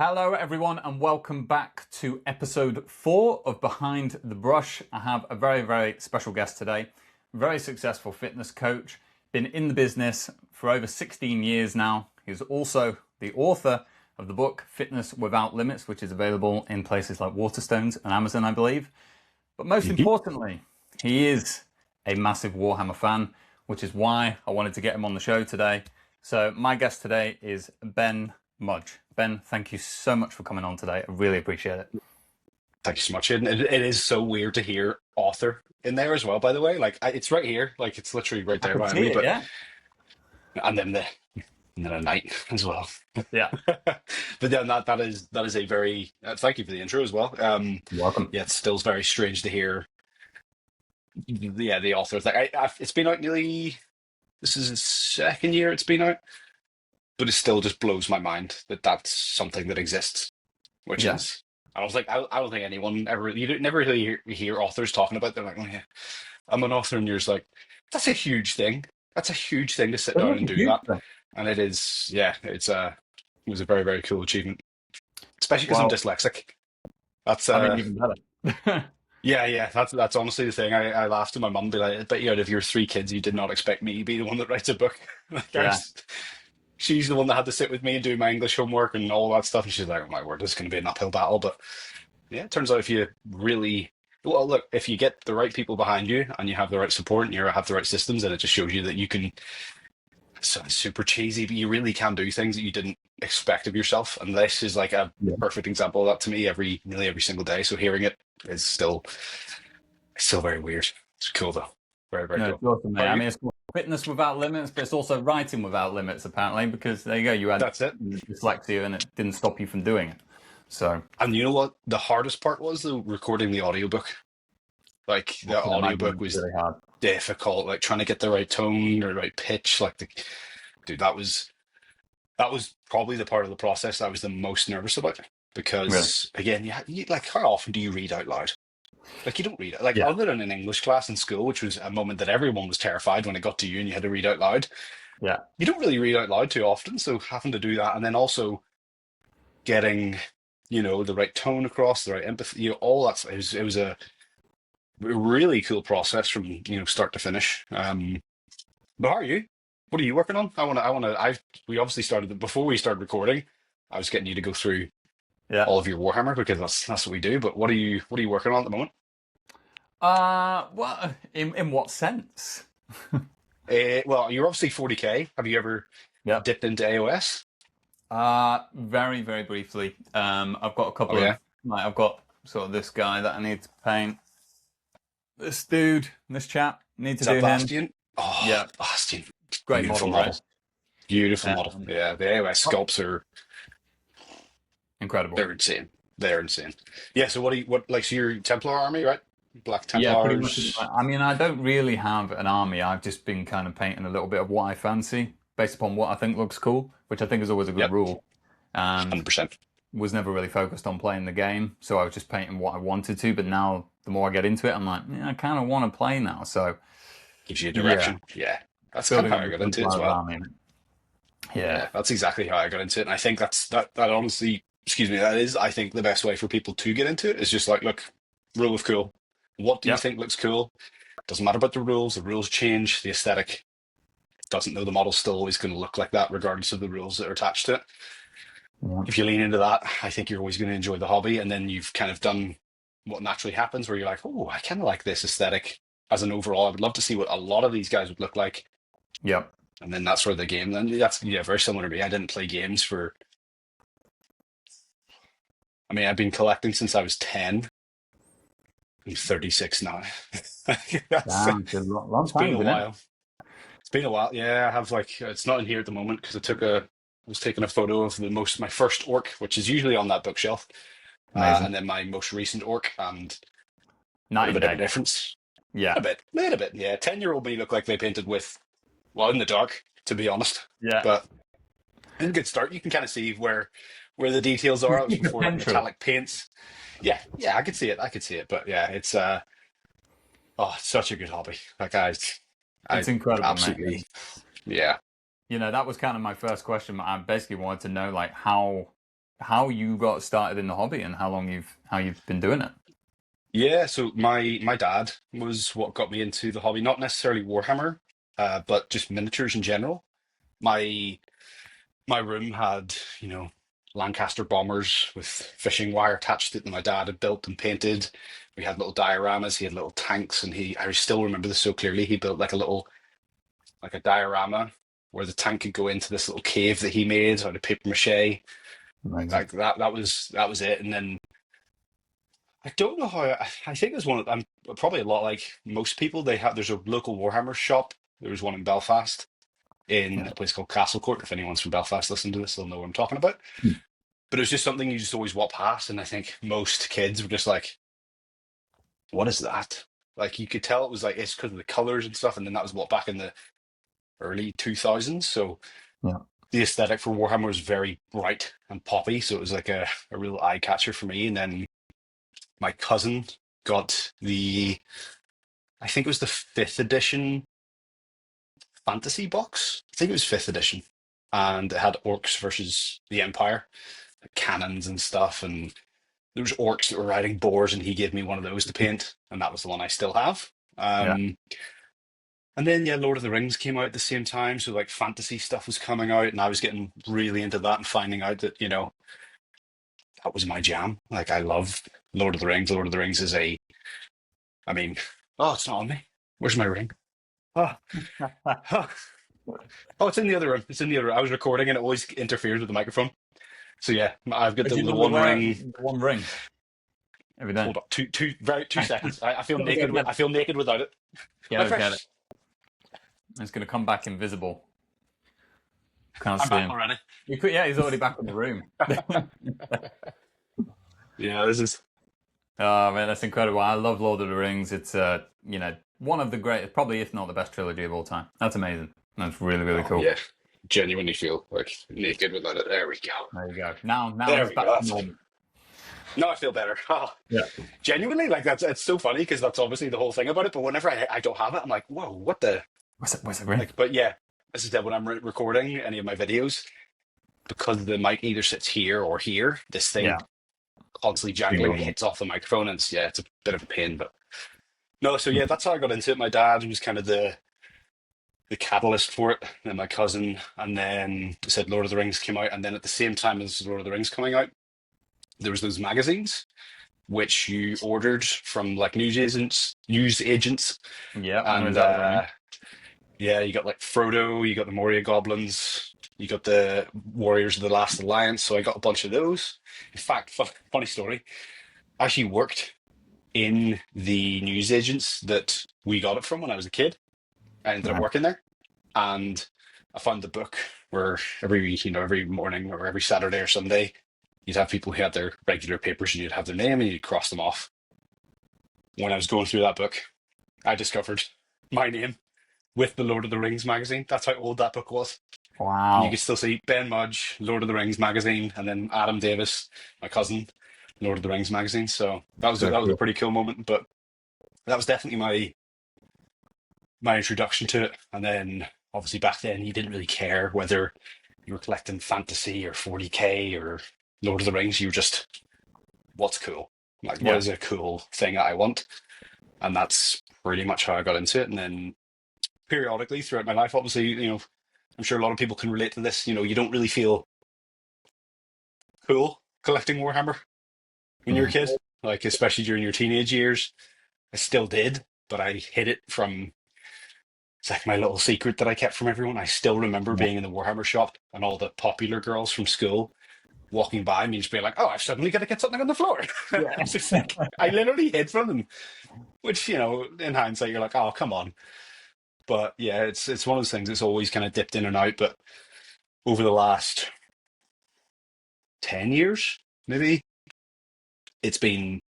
Hello everyone and welcome back to episode 4 of Behind the Brush. I have a very special guest today. Very successful fitness coach, been in the business for over 16 years now. He's also the author of the book Fitness Without Limits, which is available in places like Waterstones and Amazon, I believe. But most importantly, he is a massive Warhammer fan, which is why I wanted to get him on the show today. So my guest today is Ben Mudge. Ben, thank you so much for coming on today. I really appreciate it. Thank you so much. And it is so weird to hear author in there as well, by the way. It's right here. Like it's literally right there behind me. Yeah. And then a night as well. Yeah. But then that is a very thank you for the intro as well. You're welcome. Yeah, it's still very strange to hear. Yeah, the author. It's been out nearly. This is the second year it's been out, but it still just blows my mind that that's something that exists. Which is, I don't think anyone ever. Never really hear authors talking about. They're like, oh yeah, I'm an author, and you're just like, that's a huge thing. That's a huge thing to sit down and do that. And it is, yeah, it was a very cool achievement, especially because I'm dyslexic. That's even better. Yeah, that's honestly the thing. I laughed at my mum, be like, I bet you out of your 3 kids, you did not expect me to be the one that writes a book. She's the one that had to sit with me and do my English homework and all that stuff. And she's like, oh my word, this is going to be an uphill battle. But yeah, it turns out if you if you get the right people behind you and you have the right support and you have the right systems, then it just shows you that you can. Sounds super cheesy, but you really can do things that you didn't expect of yourself. And this is like a perfect example of that to me nearly every single day. So hearing it is still very weird. It's cool though. Very cool. It's awesome, I mean, it's fitness without limits, but it's also writing without limits, apparently, because there you go, you had dyslexia and it didn't stop you from doing it. So, and you know what? The hardest part was recording the audiobook. Like the audiobook was really hard. Difficult, like trying to get the right tone or right pitch. Dude, that was probably the part of the process I was the most nervous about because again, you like how often do you read out loud? Like you don't read it. Like other than in English class in school, which was a moment that everyone was terrified when it got to you and you had to read out loud. Yeah, you don't really read out loud too often, so having to do that and then also getting the right tone across, the right empathy, all that. It was a really cool process from start to finish. But how are you? What are you working on? We obviously started before we started recording. I was getting you to go through all of your Warhammer because that's what we do. But what are you working on at the moment? Well, in what sense? Well, you're obviously 40K. Have you ever dipped into AOS? Very briefly. I've got a couple of I've got sort of this guy that I need to paint. This dude, this chap, need to do Bastion? him. Oh, yeah, Bastion. Great model, right? Beautiful model. Yeah, the AOS sculpts are incredible. They're insane. Yeah. So so your Templar army, right? Black Templars. Yeah, pretty much. I mean, I don't really have an army. I've just been kind of painting a little bit of what I fancy based upon what I think looks cool, which I think is always a good rule. 100%. Was never really focused on playing the game, so I was just painting what I wanted to. But now, the more I get into it, I'm like, I kind of want to play now. So gives you a direction. Yeah. That's kind of how I got into it as well. Yeah, that's exactly how I got into it. And I think that honestly, that is, I think, the best way for people to get into it is just like, look, rule of cool. What do you think looks cool? Doesn't matter about the rules change, the aesthetic doesn't know the model's still always going to look like that, regardless of the rules that are attached to it. Yeah. If you lean into that, I think you're always going to enjoy the hobby. And then you've kind of done what naturally happens where you're like, oh, I kind of like this aesthetic as an overall. I would love to see what a lot of these guys would look like. Yep. And then that's where the game, then that's very similar to me. I didn't play games I've been collecting since I was 10. I'm 36 now. It's a long time, been a while. It's been a while. Yeah, I have it's not in here at the moment because I was taking a photo of my first orc, which is usually on that bookshelf. And then my most recent orc, and not a bit of a difference. Yeah. A bit. Yeah. 10-year-old me looked like they painted in the dark, to be honest. Yeah. But it's a good start. You can kind of see where the details are. It was before metallic paints. Yeah, I could see it. But yeah, it's it's such a good hobby. It's incredible, absolutely, mate. Yeah. That was kind of my first question. I basically wanted to know how how you got started in the hobby and how you've been doing it. Yeah, so my dad was what got me into the hobby, not necessarily Warhammer, but just miniatures in general. My my room had, Lancaster bombers with fishing wire attached to it that my dad had built and painted. We had little dioramas, he had little tanks, and I still remember this so clearly. He built like a diorama where the tank could go into this little cave that he made out of paper mache. Amazing. Like that was it. And then I don't know how I think there's one. I'm probably a lot like most people. There's a local Warhammer shop. There was one in Belfast in Yeah. a place called Castlecourt. If anyone's from Belfast listening to this, they'll know what I'm talking about. But it was just something you just always walk past, and I think most kids were just like, "What is that?" Like you could tell it was like it's because of the colors and stuff. And then that was what back in the early 2000s. So Yeah. the aesthetic for Warhammer was very bright and poppy. So it was like a real eye catcher for me. And then my cousin got I think it was the fifth edition fantasy box. I think it was fifth edition. And it had orcs versus the Empire, like cannons and stuff. And there was orcs that were riding boars, and he gave me one of those to paint. And that was the one I still have. Yeah. And then, yeah, Lord of the Rings came out at the same time. So, like, fantasy stuff was coming out, and I was getting really into that and finding out that, that was my jam. Like, I love Lord of the Rings. Lord of the Rings is I mean, oh, it's not on me. Where's my ring? Oh, oh, oh, it's in the other room. It's in the other room. I was recording and it always interferes with the microphone. So, yeah, I've got Do you the normally one wear ring. the one ring every day? Hold up, 2 seconds. I feel Gotta naked. get I feel naked without it. My get it. precious. It's going to come back invisible. Can't I'm see back him. already. Yeah, he's already back in the room. Yeah, this is. Oh man, that's incredible. I love Lord of the Rings. It's one of the great, probably if not the best trilogy of all time. That's amazing. That's really, really Oh cool. yeah, genuinely feel like naked without it. There we go. There you go. Now There it's we back go. to normal. No, I feel better. Oh, Yeah. genuinely, like that's it's so funny because that's obviously the whole thing about it. But whenever I don't have it, I'm like, whoa, what the What's it ring? like? But yeah, as I said, when I'm recording any of my videos, because the mic either sits here or here, this Yeah. thing constantly jangling hits off the microphone, and it's a bit of a pain. But no, so yeah, that's how I got into it. My dad was kind of the catalyst for it, and my cousin, and then I said Lord of the Rings came out, and then at the same time as Lord of the Rings coming out, there was those magazines which you ordered from like news agents, Yeah, I know and that ring. yeah, you got like Frodo, you got the Moria goblins, you got the Warriors of the Last Alliance. So I got a bunch of those. In fact, funny story, I actually worked in the news agents that we got it from when I was a kid. I ended up Nice. working there, and I found the book where every morning or every Saturday or Sunday, you'd have people who had their regular papers, and you'd have their name and you'd cross them off. When I was going through that book, I discovered my name with the Lord of the Rings magazine. That's how old that book was. And you Wow. can still see Ben Mudge, Lord of the Rings magazine, and then Adam Davis, my cousin, Lord of the Rings magazine. So So that was a cool. pretty cool moment. But that was definitely my introduction to it. And then obviously back then you didn't really care whether you were collecting fantasy or 40k or Lord of the Rings. You were just, what's cool? Like, what Yeah. is a cool thing that I want? And that's pretty much how I got into it. And then periodically throughout my life, obviously, I'm sure a lot of people can relate to this. You don't really feel cool collecting Warhammer when you're a Mhm. kid, like especially during your teenage years. I still did, but I hid it from. It's like my little secret that I kept from everyone. I still remember Yeah. being in the Warhammer shop and all the popular girls from school walking by me, just being like, "Oh, I've suddenly got to get something on the floor." Yeah. It's just like I literally hid from them, which in hindsight, you're like, "Oh, come on." But yeah, it's one of those things. It's always kind of dipped in and out. But over the last 10 years, maybe it's been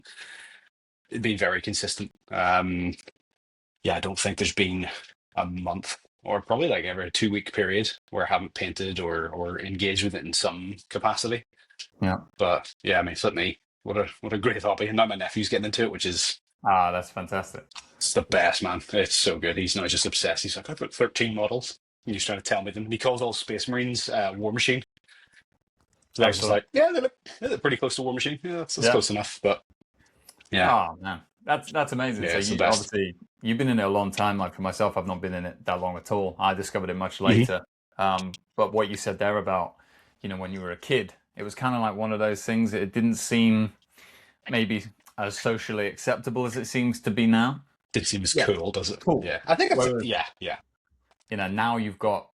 very consistent. Yeah, I don't think there's been a month or probably like every 2 week period where I haven't painted or engaged with it in some capacity. Yeah. But yeah, I mean, flip me, what a great hobby. And now my nephew's getting into it, which is Ah, that's fantastic. it's the best, man. It's so good. He's not just obsessed. He's like, I've got 13 models. And he's trying to tell me them. And he calls all Space Marines War Machine. So I was just Excellent. like, yeah, they look pretty close to War Machine. Yeah, that's Yeah. close enough. But yeah, Oh man, that's amazing. yeah, So it's the you best. obviously you've been in it a long time. Like for myself, I've not been in it that long at all. I discovered it much Hmm. later. But what you said there about, when you were a kid, it was kind of like one of those things. It didn't seem maybe as socially acceptable as it seems to be now. Didn't seem as Yeah. cool, does it? Cool. Yeah, I think it's Whereas, yeah, yeah. now you've got,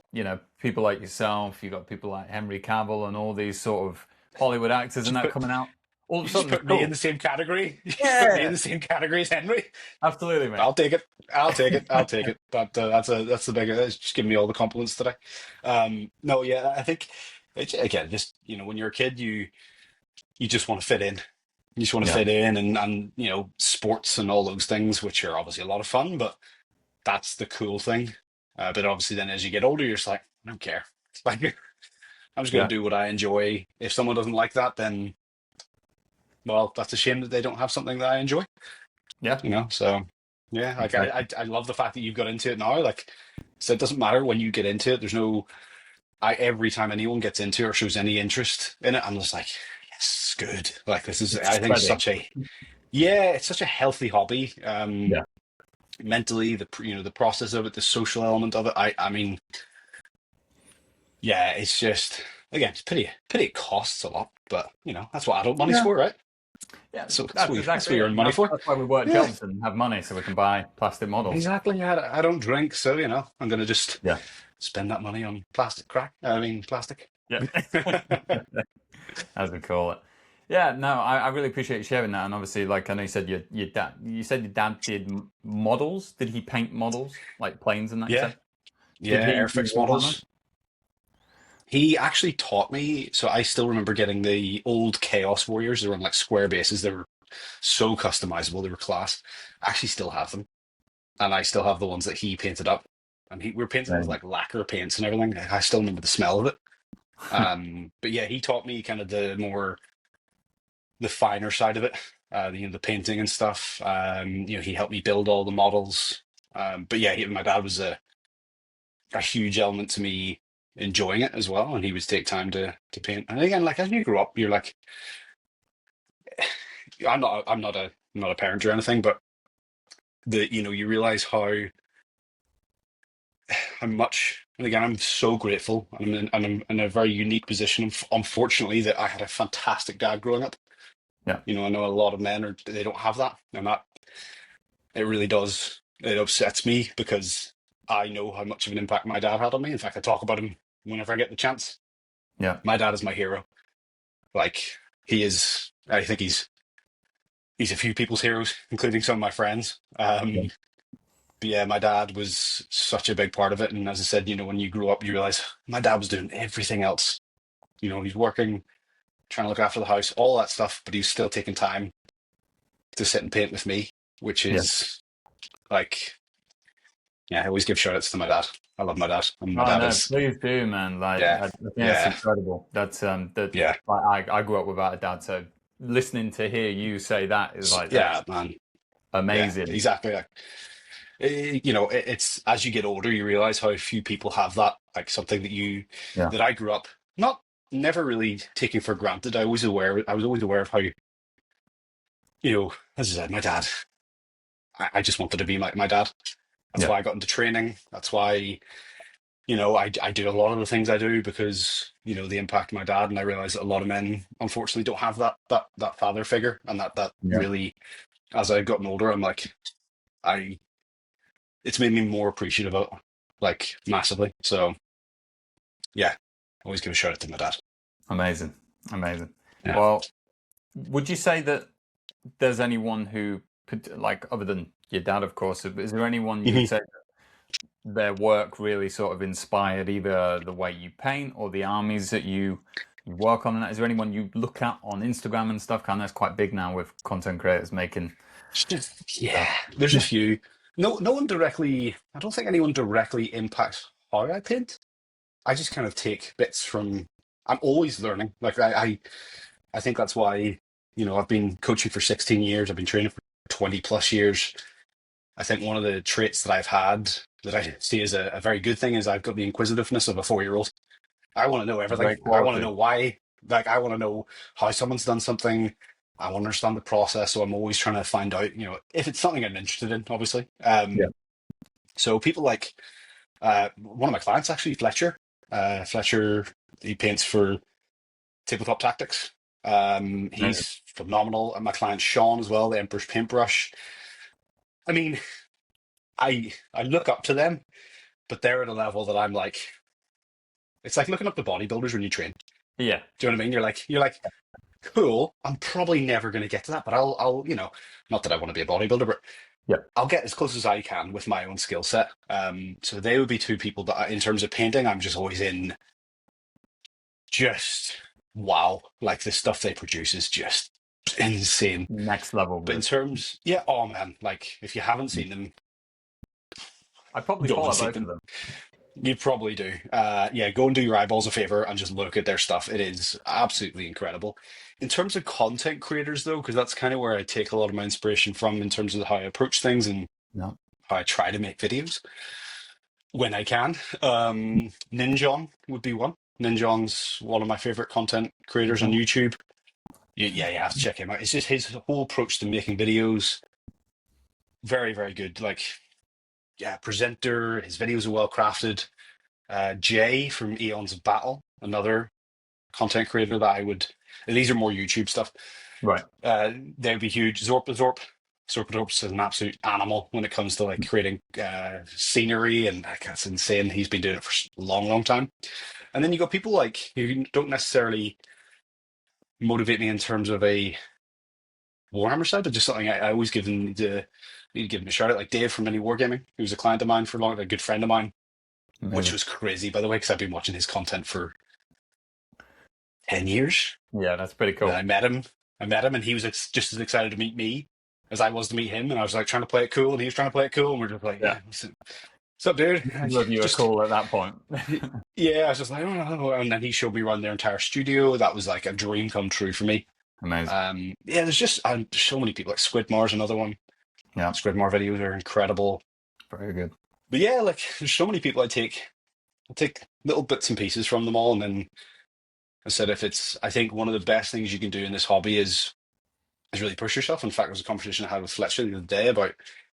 people like yourself, you've got people like Henry Cavill and all these sort of Hollywood actors and Just that put coming out. All of you a just sudden it's put me in cool. the same category. You just put me in Yeah, the same category as Henry. absolutely, mate. I'll take it. I'll take it. I'll take it. That's the big. It's just giving me all the compliments today. No, yeah, I think again, just when you're a kid, you just want to fit in. You just want to Yeah. fit in, and sports and all those things, which are obviously a lot of fun, but that's the cool thing. But obviously, then as you get older, you're just like, I don't care. It's like I'm just going Yeah. to do what I enjoy. If someone doesn't like that, then well, that's a shame that they don't have something that I enjoy. Yeah. So yeah, like I Exactly. I I love the fact that you've got into it now. Like, so it doesn't matter when you get into it. There's no I every time anyone gets into it or shows any interest in it, I'm just like, yes, good. Like this is It's I think spreading. such a yeah, it's such a healthy hobby. Yeah. Mentally, the process of it, the social element of it. I mean, yeah, it's just again, it's pity it costs a lot, but that's what adult money's Yeah. for, right? Yeah. So That's that's exactly what you it. earn money for. That's why we work Yeah, jobs and have money so we can buy plastic models. exactly. I don't drink, so I'm gonna just Yeah. spend that money on plastic crack. I mean, plastic. Yeah. As we call it. Yeah, no, I really appreciate you sharing that. And obviously, like I know you said your dad did models. Did he paint models like planes and that? You Yeah, said. Did yeah, he do Airfix Warhammer? models. He actually taught me, so I still remember getting the old Chaos Warriors. They were on like square bases. They were so customizable. They were class. I actually still have them, and I still have the ones that he painted up. And we were painting with Amazing. like lacquer paints and everything. I still remember the smell of it. But yeah, he taught me kind of the finer side of it, the painting and stuff. He helped me build all the models. But yeah, my dad was a huge element to me enjoying it as well, and he would take time to paint. And again, like as you grow up, you're like, I'm not a parent or anything, but you realize how much. And again, I'm so grateful, and I'm in a very unique position. Unfortunately, that I had a fantastic dad growing up. Yeah. I know a lot of men they don't have that, and that it really does. It upsets me because I know how much of an impact my dad had on me. In fact, I talk about him whenever I get the chance. Yeah. My dad is my hero. Like he is. I think he's a few people's heroes, including some of my friends. Yeah. But yeah, my dad was such a big part of it. And as I said, when you grow up, you realize my dad was doing everything else. He's working, trying to look after the house, all that stuff, but he's still taking time to sit and paint with me, which Yeah. is like, yeah, I always give shout outs to my dad. I love my dad. And my Oh dad no, is, please do, man. Like yeah, I think that's yeah, incredible. That's that yeah, like I grew up without a dad, so listening to hear you say that is like yeah, that's man. Yeah, amazing. exactly. Like, it's as you get older, you realize how few people have that, like something Yeah. that I grew up not never really taking for granted. I was always aware of how, as I said, my dad, I just wanted to be like my dad. That's Yeah. why I got into training. That's why, I do a lot of the things I do because, the impact of my dad. And I realize that a lot of men, unfortunately, don't have that father figure. And that Yeah. really, as I've gotten older, I'm like, I, it's made me more appreciative of it, like massively. So yeah, always give a shout out to my dad. Amazing. Amazing. Yeah. Well, would you say that there's anyone who could, like, other than your dad, of course, is there anyone you would Mhm. say their work really sort of inspired either the way you paint or the armies that you work on? Is there anyone you look at on Instagram and stuff? Kind of, that's quite big now with content creators making Yeah, stuff. there's a few. No one directly. I don't think anyone directly impacts how I paint. I just kind of take bits from. I'm always learning. Like I think that's why I've been coaching for 16 years. I've been training for 20 plus years. I think one of the traits that I've had that I see as a very good thing is I've got the inquisitiveness of a 4-year-old. I want to know It's a everything. great I want to quality. know why. Like, I want to know how someone's done something. I want to understand the process. So I'm always trying to find out, if it's something I'm interested in, obviously. Yeah. So people like one of my clients, actually, Fletcher. Fletcher, he paints for Tabletop Tactics. Amazing. He's phenomenal. And my client Sean as well, the Emperor's Paintbrush. I mean, I look up to them, but they're at a level that I'm like, it's like looking up to bodybuilders when you train. Yeah. Do you know what I mean? You're like, cool. I'm probably never going to get to that, but I'll, not that I want to be a bodybuilder, but Yeah. I'll get as close as I can with my own skill set. So they would be two people that, in terms of painting, I'm just always in. Just wow! Like the stuff they produce is just insane. Next level But in good. terms, yeah, oh man, like if you haven't seen them, I probably go and follow see both of them. them. You probably do. Yeah, go and do your eyeballs a favor and just look at their stuff. It is absolutely incredible. In terms of content creators, though, because that's kind of where I take a lot of my inspiration from in terms of how I approach things and No. how I try to make videos when I can. Ninjon would be one. Ninjon's one of my favorite content creators on YouTube. Yeah, you have to check him out. It's just his whole approach to making videos. Very, very good. Like, yeah, presenter. His videos are well crafted. Jay from Eons of Battle, another content creator that I would. And these are more YouTube stuff. Right. They'd be huge. Zorpadorp's an absolute animal when it comes to like creating scenery, and like, that's insane. He's been doing it for a long, long time. And then you got people like who don't necessarily motivate me in terms of a Warhammer side, but just something I always need to give him a shout out. Like Dave from Mini Wargaming, who was a client of mine for long, a good friend of mine, which Amazing. was crazy, by the way, because I've been watching his content for 10 years. Yeah, that's pretty cool. And I met him, and he was just as excited to meet me as I was to meet him. And I was like trying to play it cool, and he was trying to play it cool, and we're just like, Yeah. yeah, what's up, dude? Love you are Just cool at that point. yeah, I was just like, oh, no. And then he showed me around their entire studio. That was like a dream come true for me. Amazing. Yeah, there's just so many people. Like Squidmar's another one. Yeah. Squidmar videos are incredible. Very good. But yeah, like there's so many people I take little bits and pieces from them all, and then I said I think one of the best things you can do in this hobby is really push yourself. In fact, there was a conversation I had with Fletcher the other day about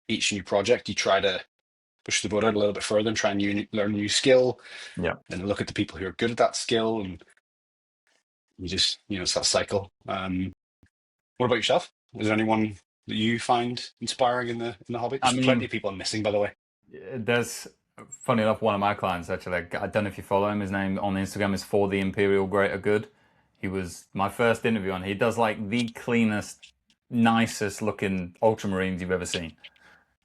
each new project. You try to push the boat out a little bit further and try and learn a new skill, Yeah. and look at the people who are good at that skill, and you just it's that cycle. What about yourself? Is there anyone that you find inspiring in the hobby? I There's mean, plenty of people I'm missing, by the way. there's funny enough, one of my clients actually. I don't know if you follow him. His name on Instagram is For the Imperial Greater Good. He was my first interview on. He does like the cleanest, nicest looking ultramarines you've ever seen.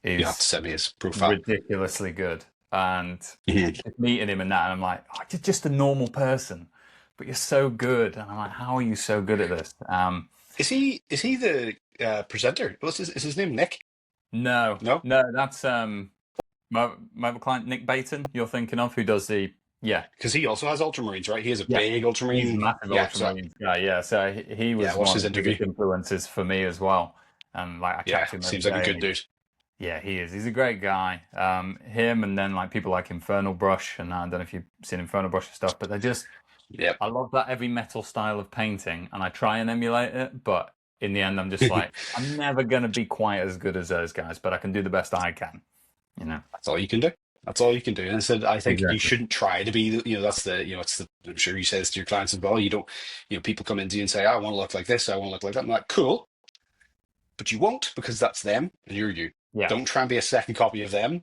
You have to He's send me his profile. ridiculously good. And Mhm. just meeting him and that, and I'm like, oh, you're just a normal person, but you're so good. And I'm like, how are you so good at this? Is he the presenter? Is his name Nick? No, No, no, that's my other client Nick Baton. You're thinking of who does the yeah. because he also has Ultramarines, right? He has a Yeah, big he's a Ultramarine. massive Yeah, so Ultramarines guy. Yeah, so he yeah, I was watched one his of the interview. biggest influences for me as well. And like I Yeah, chat to him every seems like a day, good dude. yeah, he is. He's a great guy. Him and then like people like Infernal Brush, and I don't know if you've seen Infernal Brush and stuff, but they're just Yep. I love that heavy metal style of painting, and I try and emulate it, but in the end, I'm just like I'm never gonna be quite as good as those guys, but I can do the best I can. You know. That's all you can do. That's all you can do. And I said, I think you Exactly. shouldn't try to be, that's it's I'm sure you say this to your clients as well. You don't, people come into you and say, I want to look like this, I want to look like that. I'm like, cool, but you won't because that's them and you're you. Yeah. Don't try and be a second copy of them.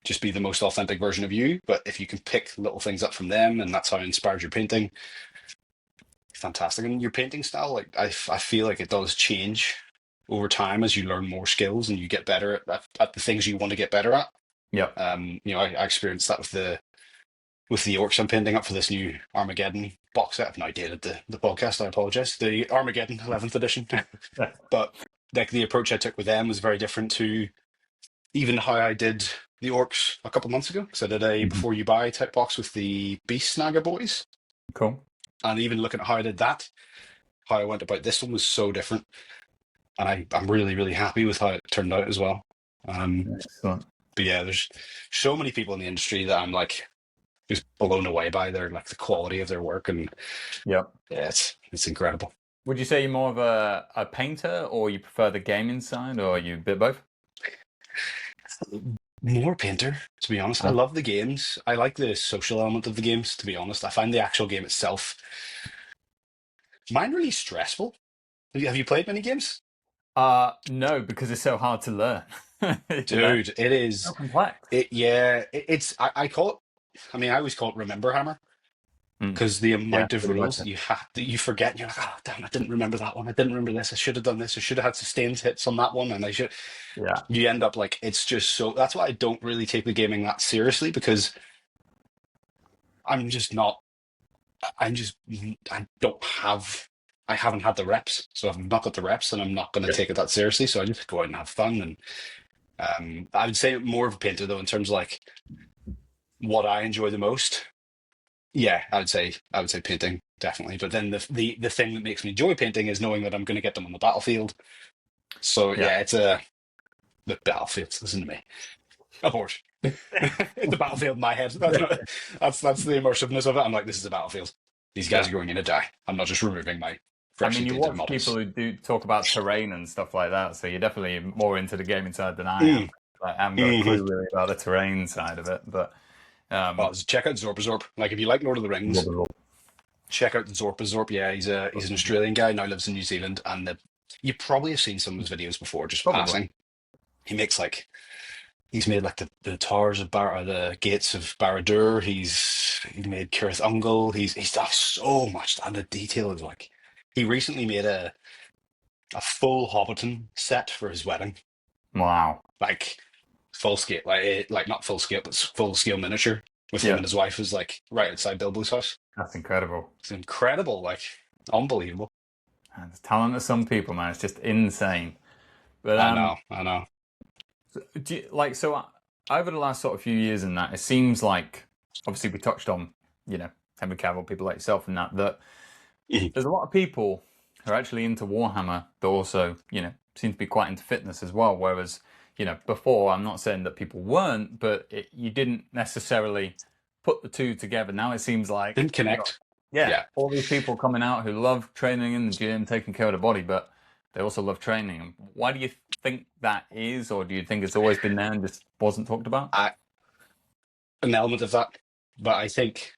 Just be the most authentic version of you. But if you can pick little things up from them and that's how it inspires your painting, fantastic. And your painting style, like I feel like it does change over time as you learn more skills and you get better at the things you want to get better at. Yeah. I experienced that with the orcs I'm painting up for this new Armageddon box set. I've now dated the podcast. I apologize. The Armageddon 11th edition, but like the approach I took with them was very different to even how I did the orcs a couple months ago. So I did a Mhm. before you buy type box with the Beast Snagger boys, Cool. and even looking at how I did that, how I went about this one was so different, and I'm really really happy with how it turned out as well. Excellent. But yeah, there's so many people in the industry that I'm like, just blown away by their like the quality of their work, and Yeah. yeah, it's incredible. Would you say you're more of a painter, or you prefer the gaming side, or you a bit both? More painter, to be honest. I Yeah. love the games. I like the social element of the games, to be honest. I find the actual game itself, mine really stressful. Have you played many games? No, because it's so hard to learn. You know, Dude, it so is. complex. I call it. I mean, I always call it Remember Hammer Mm. because the Yeah, amount of pretty much. rules that you forget, and you're like, oh damn, I didn't remember that one. I didn't remember this. I should have done this. I should have had sustained hits on that one, and I should. Yeah, You end up like it's just so. That's why I don't really take the gaming that seriously because I'm just not. I'm just. I don't have. I haven't had the reps, so I've not got the reps, and I'm not going to yeah, take it that seriously. So I just go out and have fun, and I would say more of a painter though in terms of like what I enjoy the most. Yeah, I would say painting definitely. But then the thing that makes me enjoy painting is knowing that I'm going to get them on the battlefield. So yeah, yeah, it's the battlefield. Listen to me, abort. The battlefield in my head. That's the immersiveness of it. I'm like, this is a battlefield. These guys yeah. are going in to die. I'm not just removing my I freshly mean, you painted watch people models. who do talk about terrain and stuff like that, so you're definitely more into the gaming side than I am. Mm, Like, I haven't got a hmm clue really about the terrain side of it, but Oh, um, so check out Zorpazorp. Like if you like Lord of the Rings, check out Zorpazorp. Yeah, he's an Australian guy now lives in New Zealand, and you probably have seen some of his videos before, just probably. passing. He makes like he's made like the towers of the gates of Barad-dûr. He made Cirith Ungol. He's done so much, and the detail is like he recently made a full Hobbiton set for his wedding, Wow. like full scale, like not full scale, but full scale miniature with him Yeah, and his wife is like right outside Bilbo's house. that's incredible. It's incredible, like unbelievable. And the talent of some people, man, it's just insane. But I know. do you, like so over the last sort of few years and that, it seems like obviously we touched on, Henry Cavill, people like yourself and that Mhm. there's a lot of people who are actually into Warhammer, but also, seem to be quite into fitness as well. Whereas, before, I'm not saying that people weren't, but you didn't necessarily put the two together. Now it seems like Didn't connect. yeah, Yeah. all these people coming out who love training in the gym, taking care of the body, but they also love training. Why do you think that is, or do you think it's always been there and just wasn't talked about? I, an element of that, but I think,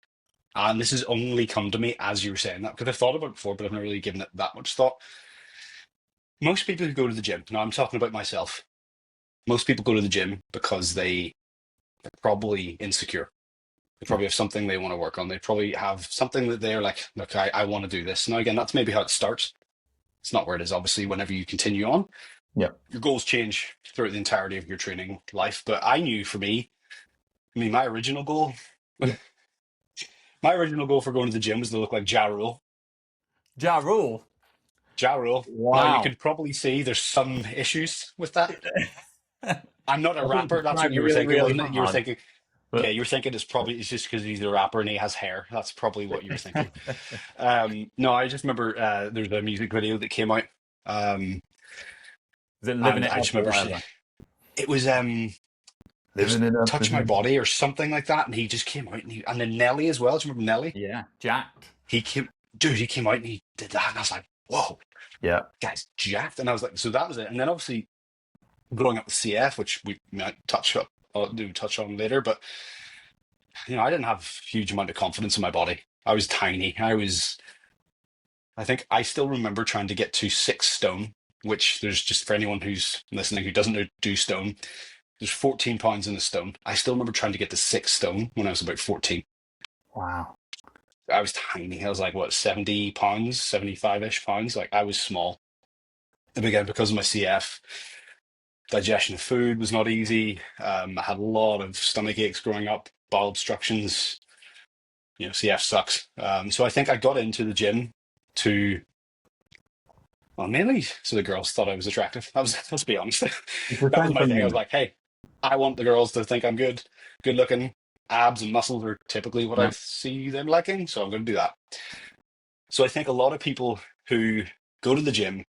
and this has only come to me as you were saying that, because I've thought about it before, but I've not really given it that much thought. Most people who go to the gym, now I'm talking about myself, most people go to the gym because they're probably insecure. They Yeah, probably have something they want to work on. They probably have something that they're like, look, I want to do this. Now, again, that's maybe how it starts. It's not where it is, obviously, whenever you continue on. yeah, Your goals change throughout the entirety of your training life. But I knew for me, I mean, my original goal for going to the gym was to look like Ja Rule. Ja Rule. Ja Rule. Now you Wow. could probably see there's some issues with that. I I'm not a think rapper. he's That's what trying you were really, thinking, really wasn't it? You were hard, thinking, yeah, but you were thinking it's just because he's a rapper and he has hair. That's probably what you were thinking. No, I just remember there's a music video that came out, um, is it living and it I up just or remember whatever? it was Living it up. Touch My Body or something like that, and he just came out and then Nelly as well. Do you remember Nelly? Yeah, jacked. He came out and he did that, and I was like, whoa, Yeah, guy's jacked. And I was like, so that was it. And then obviously growing up with CF, which we might touch on later, but I didn't have a huge amount of confidence in my body. I was tiny. I think I still remember trying to get to 6 stone, which there's just for anyone who's listening who doesn't do stone, there's 14 pounds in a stone. I still remember trying to get to 6 stone when I was about 14. wow. I was tiny. I was like, what, 70 pounds, 75-ish pounds? Like, I was small. And again, because of my CF, digestion of food was not easy. I had a lot of stomach aches growing up, bowel obstructions. CF sucks. So I think I got into the gym to, well, mainly so the girls thought I was attractive. Let's be honest. It's the That was same for my thing. I was me. like, hey, I want the girls to think I'm good looking. Abs and muscles are typically what I Yeah, see them liking, so I'm going to do that. So I think a lot of people who go to the gym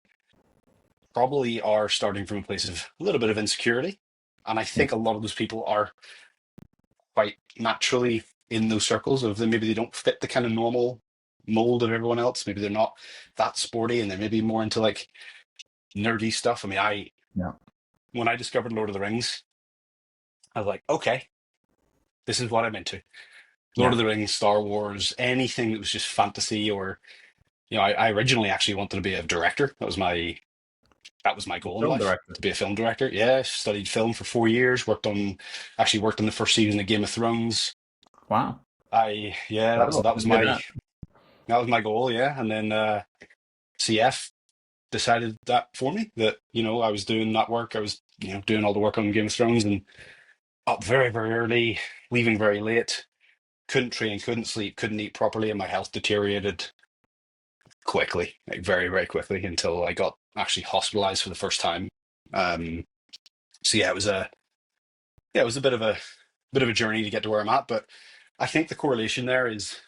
probably are starting from a place of a little bit of insecurity. And I yeah, think a lot of those people are quite naturally in those circles of them. Maybe they don't fit the kind of normal mold of everyone else. Maybe they're not that sporty, and they're maybe more into like nerdy stuff. I mean, Yeah. when I discovered Lord of the Rings, I was like, okay, this is what I'm into. Lord Yeah. of the Rings, Star Wars, anything that was just fantasy, or I originally actually wanted to be a director. That was my goal in Film life, director. to be a film director. Yeah, studied film for 4 years. Worked on the first season of Game of Thrones. Wow. Yeah, that was Incredible. that was Didn't hear my that. that was my goal. Yeah, and then CF decided that for me. That I was doing that work. I was doing all the work on Game of Thrones, and up very very early, leaving very late. Couldn't train, couldn't sleep, couldn't eat properly, and my health deteriorated quickly, like very very quickly, until I got actually hospitalized for the first time. Um, so yeah, it was a bit of a journey to get to where I'm at, but I think the correlation there is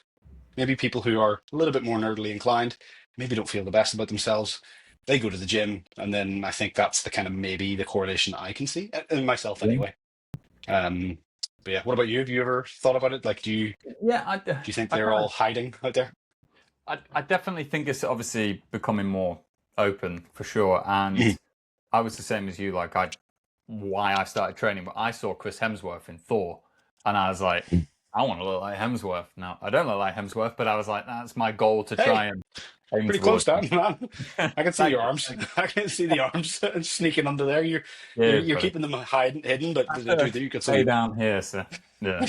maybe people who are a little bit more nerdily inclined, maybe don't feel the best about themselves. They go to the gym, and then I think that's the kind of maybe the correlation I can see in myself Yeah. anyway. Um, but yeah, what about you? Have you ever thought about it? Like, Yeah. do you think I they're kind all of, hiding out there? I definitely think it's obviously becoming more open for sure. And Mhm. I was the same as you. Like why I started training, but I saw Chris Hemsworth in Thor, and I was like, I want to look like Hemsworth. Now I don't look like Hemsworth, but I was like, that's my goal to try Hey, and aim pretty close, towards. Dan, man. I can see the Thank you. arms. I can see the arms sneaking under there. You're you're, Cheers, you're buddy. keeping them hidden, but I gotta you got stay some. down here, so yeah.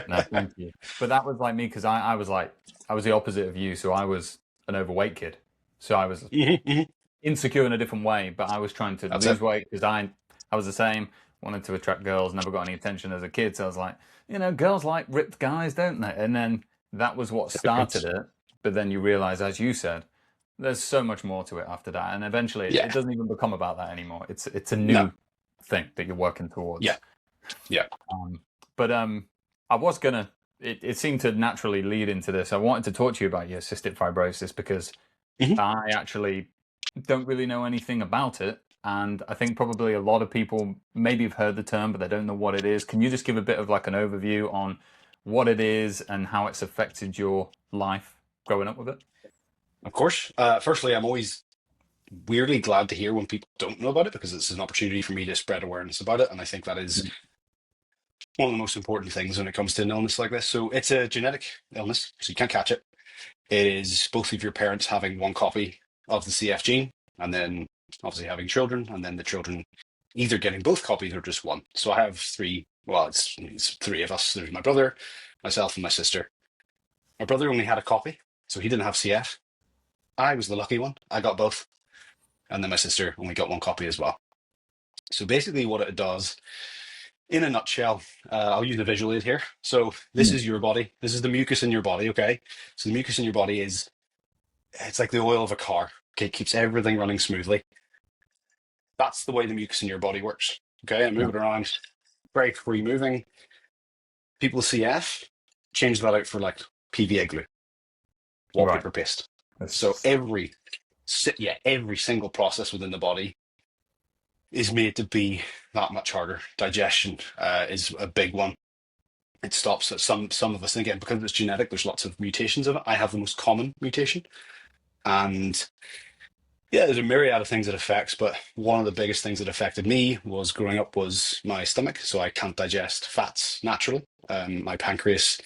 No, thank you. But that was like me because I was like I was the opposite of you, so I was an overweight kid. So I was Mhm, mhm. insecure in a different way, but I was trying to That's lose it. weight because I was the same, wanted to attract girls, never got any attention as a kid. So I was like, girls like ripped guys, don't they? And then that was what started it. But then you realize, as you said, there's so much more to it after that. And eventually it Yeah. doesn't even become about that anymore. It's a No. new thing that you're working Yeah. towards. Yeah. But I was gonna. It seemed to naturally lead into this. I wanted to talk to you about your cystic fibrosis because Mhm. I actually don't really know anything about it, and I think probably a lot of people maybe have heard the term, but they don't know what it is. Can you just give a bit of like an overview on what it is and how it's affected your life growing up with it? Of course. Firstly, I'm always weirdly glad to hear when people don't know about it, because it's an opportunity for me to spread awareness about it. And I think that is one of the most important things when it comes to an illness like this. So it's a genetic illness, so you can't catch it. It is both of your parents having one copy of the CF gene, and then obviously having children, and then the children either getting both copies or just one. So I have three. Well, it's three of us. There's my brother, myself, and my sister. My brother only had a copy, so he didn't have CF. I was the lucky one. I got both. And then my sister only got one copy as well. So basically, what it does, in a nutshell, I'll use a visual aid here. So this Mm. is your body. This is the mucus in your body. Okay. So the mucus in your body it's like the oil of a car. Okay, it keeps everything running smoothly. That's the way the mucus in your body works. Okay, and Yeah. move it around. Very free moving. People with CF change that out for like PVA glue, Right. wallpaper paste. So That's, every single process within the body is made to be that much harder. Digestion is a big one. It stops at some of us, and again, because it's genetic, there's lots of mutations of it. I have the most common mutation, and yeah, there's a myriad of things it affects, but one of the biggest things that affected me was growing up was my stomach. So I can't digest fats naturally. My pancreas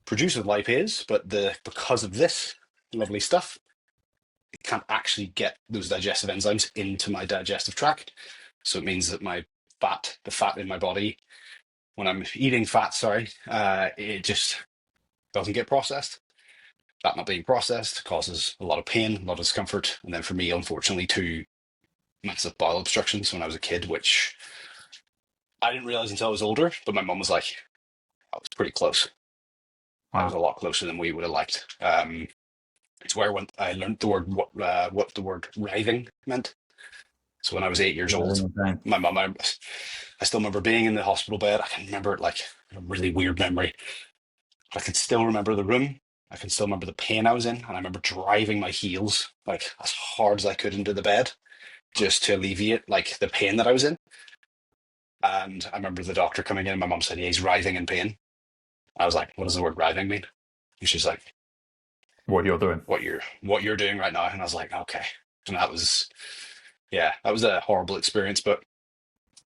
produces lipase, but because of this lovely stuff, it can't actually get those digestive enzymes into my digestive tract. So it means that the fat in my body, when I'm eating fat, sorry, it just doesn't get processed. That not being processed causes a lot of pain, a lot of discomfort, and then for me, unfortunately, two massive bowel obstructions when I was a kid, which I didn't realize until I was older. But my mum was like, "I was pretty close. I was wow. a lot closer than we would have liked." It's where I learned the word what the word writhing meant. So when I was 8 years old, my mum, I still remember being in the hospital bed. I can remember it like a really weird memory. I can still remember the room. I can still remember the pain I was in, and I remember driving my heels like as hard as I could into the bed just to alleviate like the pain that I was in. And I remember the doctor coming in, and my mum said, "Yeah, he's writhing in pain." I was like, what does the word writhing mean? And she's like, What you're doing. what you're doing right now. And I was like, okay. And that was, yeah, that was a horrible experience. But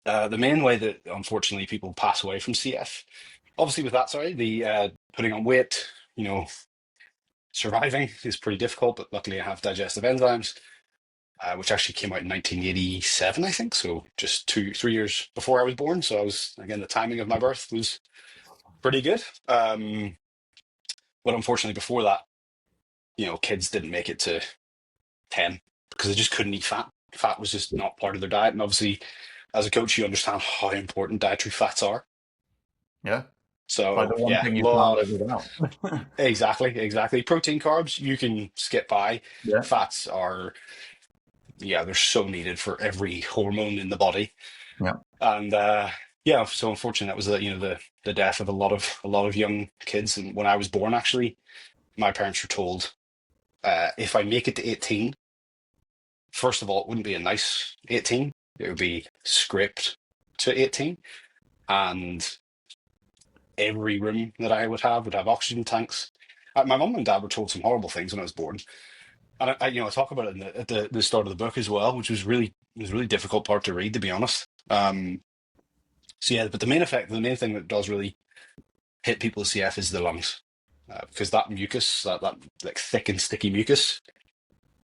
the main way that unfortunately people pass away from CF, obviously with that, sorry, the putting on weight, surviving is pretty difficult, but luckily I have digestive enzymes, which actually came out in 1987, I think. So just 3 years before I was born. So I was, again, the timing of my birth was pretty good. But unfortunately before that, kids didn't make it to 10 because they just couldn't eat fat. Fat was just not part of their diet. And obviously, as a coach, you understand how important dietary fats are. Yeah. Like So the one yeah, thing you can't live without. exactly. Protein, carbs, you can skip by. Yeah. Fats are, yeah, they're so needed for every hormone in the body. Yeah. And yeah, so unfortunately, that was the death of a lot of young kids. And when I was born, actually, my parents were told, if I make it to 18, first of all, it wouldn't be a nice 18. It would be scraped to 18. And every room that I would have oxygen tanks. My mum and dad were told some horrible things when I was born. And I talk about it at the start of the book as well, which was really difficult part to read, to be honest. So yeah, but the main thing that does really hit people with CF is the lungs, because that mucus, that like thick and sticky mucus,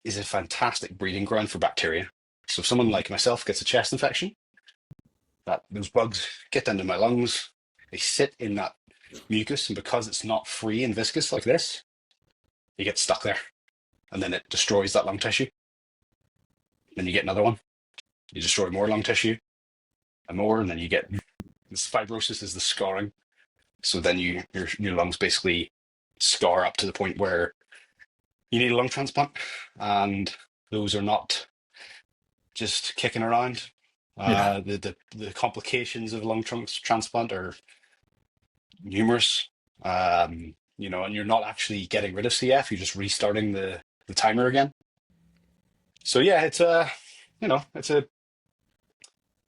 is a fantastic breeding ground for bacteria. So if someone like myself gets a chest infection, those bugs get into my lungs, they sit in that mucus, and because it's not free and viscous like this, you get stuck there, and then it destroys that lung tissue. Then you get another one, you destroy more lung tissue, and more, and then you get this fibrosis is the scarring. So then your lungs basically scar up to the point where you need a lung transplant, and those are not just kicking around. Yeah. The complications of lung transplant are numerous. And you're not actually getting rid of CF; you're just restarting the timer again. So yeah, it's a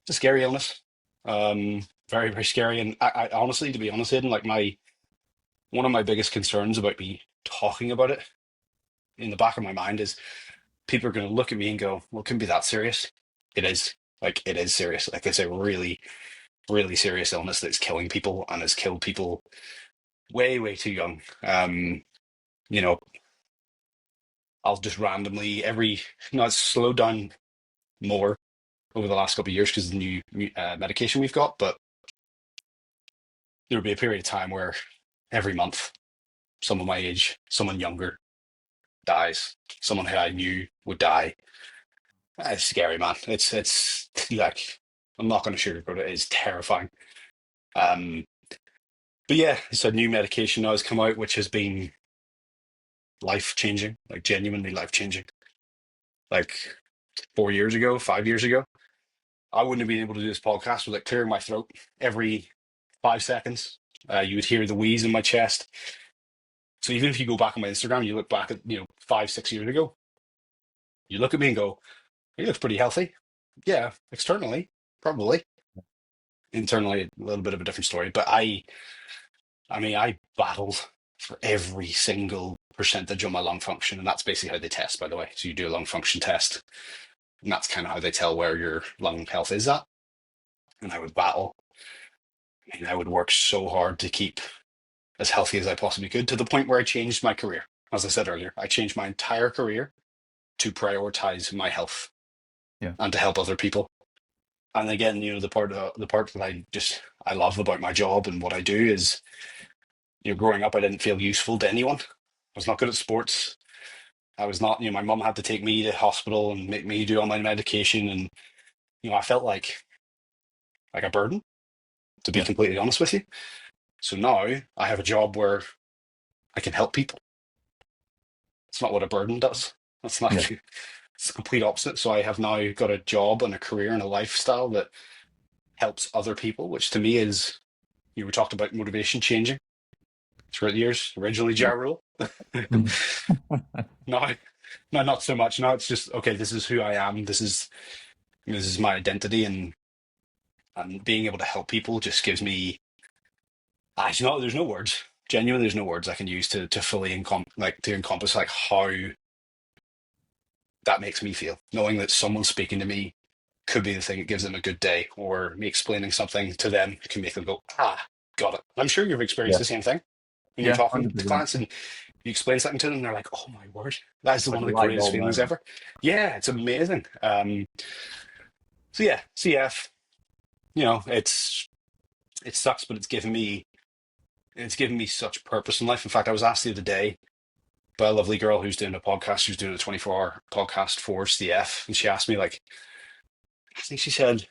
scary illness. Very, very scary. And I honestly, to be honest, Aidan, like one of my biggest concerns about me talking about it in the back of my mind is people are going to look at me and go, "Well, it couldn't be that serious." It is. Like, it is serious. Like, it's a really, really serious illness that's killing people and has killed people way, way too young. You know, I'll just randomly it's slowed down more over the last couple of years because of the new medication we've got, but there would be a period of time where every month, someone my age, someone younger dies. Someone who I knew would die. It's scary, man. It's like, I'm not going to sugarcoat it. It's terrifying. Um, but yeah, it's a new medication now has come out, which has been life changing, like genuinely life changing. Like 4 years ago, 5 years ago, I wouldn't have been able to do this podcast without clearing my throat every 5 seconds. You would hear the wheeze in my chest. So even if you go back on my Instagram, you look back at 5, 6 years ago, you look at me and go, "He looks pretty healthy." Yeah, externally, probably. Internally, a little bit of a different story. But I battled for every single percentage on my lung function, and that's basically how they test, by the way. So you do a lung function test, and that's kind of how they tell where your lung health is at. And I would battle, and I would work so hard to keep as healthy as I possibly could, to the point where I changed my career. As I said earlier, I changed my entire career to prioritize my health Yeah. and to help other people. And again, the part that I love about my job and what I do is, growing up, I didn't feel useful to anyone. I was not good at sports. I was not, my mum had to take me to hospital and make me do all my medication, and I felt like a burden, to be Yeah. completely honest with you. So now I have a job where I can help people. It's not what a burden does. That's not. Yeah. It's the complete opposite. So I have now got a job and a career and a lifestyle that helps other people, which to me is, we talked about motivation changing throughout the years. Originally, Ja Rule. Mm. Now, no, not so much. Now it's just, okay, this is who I am. This is my identity, and being able to help people just gives me You know, there's no words. Genuinely, there's no words I can use to fully to encompass like how that makes me feel. Knowing that someone speaking to me could be the thing that gives them a good day, or me explaining something to them can make them go, got it. I'm sure you've experienced Yeah. the same thing when you're Yeah, talking to 100%. clients and you explain something to them, and they're like, "Oh my word, that is Like one a of the light greatest bulb feelings moment. ever." Yeah, it's amazing. So yeah, CF. You know, it sucks, but it's given me such purpose in life. In fact, I was asked the other day by a lovely girl who's doing a podcast, who's doing a 24-hour podcast for CF, and she asked me like, I think she said,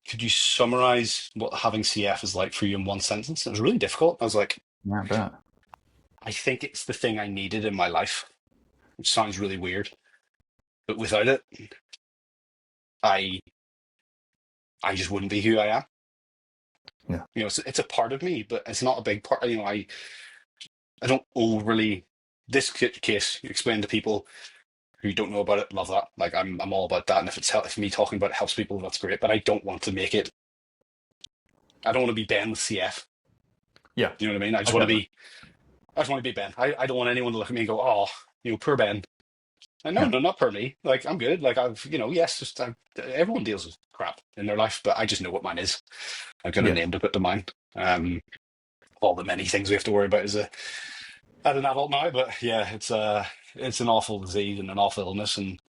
"Could you summarize what having CF is like for you in one sentence?" It was really difficult. I was like, Yeah, I bet. I think it's the thing I needed in my life, which sounds really weird, but without it, I I just wouldn't be who I am. Yeah. You know, it's a part of me, but it's not a big part. You know, I don't overly this case explain to people who don't know about it. Love that. Like I'm all about that. And if me talking about it helps people, that's great. But I don't want to make it. I don't want to be Ben with CF. Yeah. You know what I mean? I get that. I just want to be Ben. I don't want anyone to look at me and go, oh, poor Ben. And no, Yeah. no, not per me. Like I'm good. Like yes, everyone deals with crap in their life, but I just know what mine is. I've got a Yeah. name to put to mine. Um, all the many things we have to worry about as an adult now. But yeah, it's an awful disease and an awful illness, and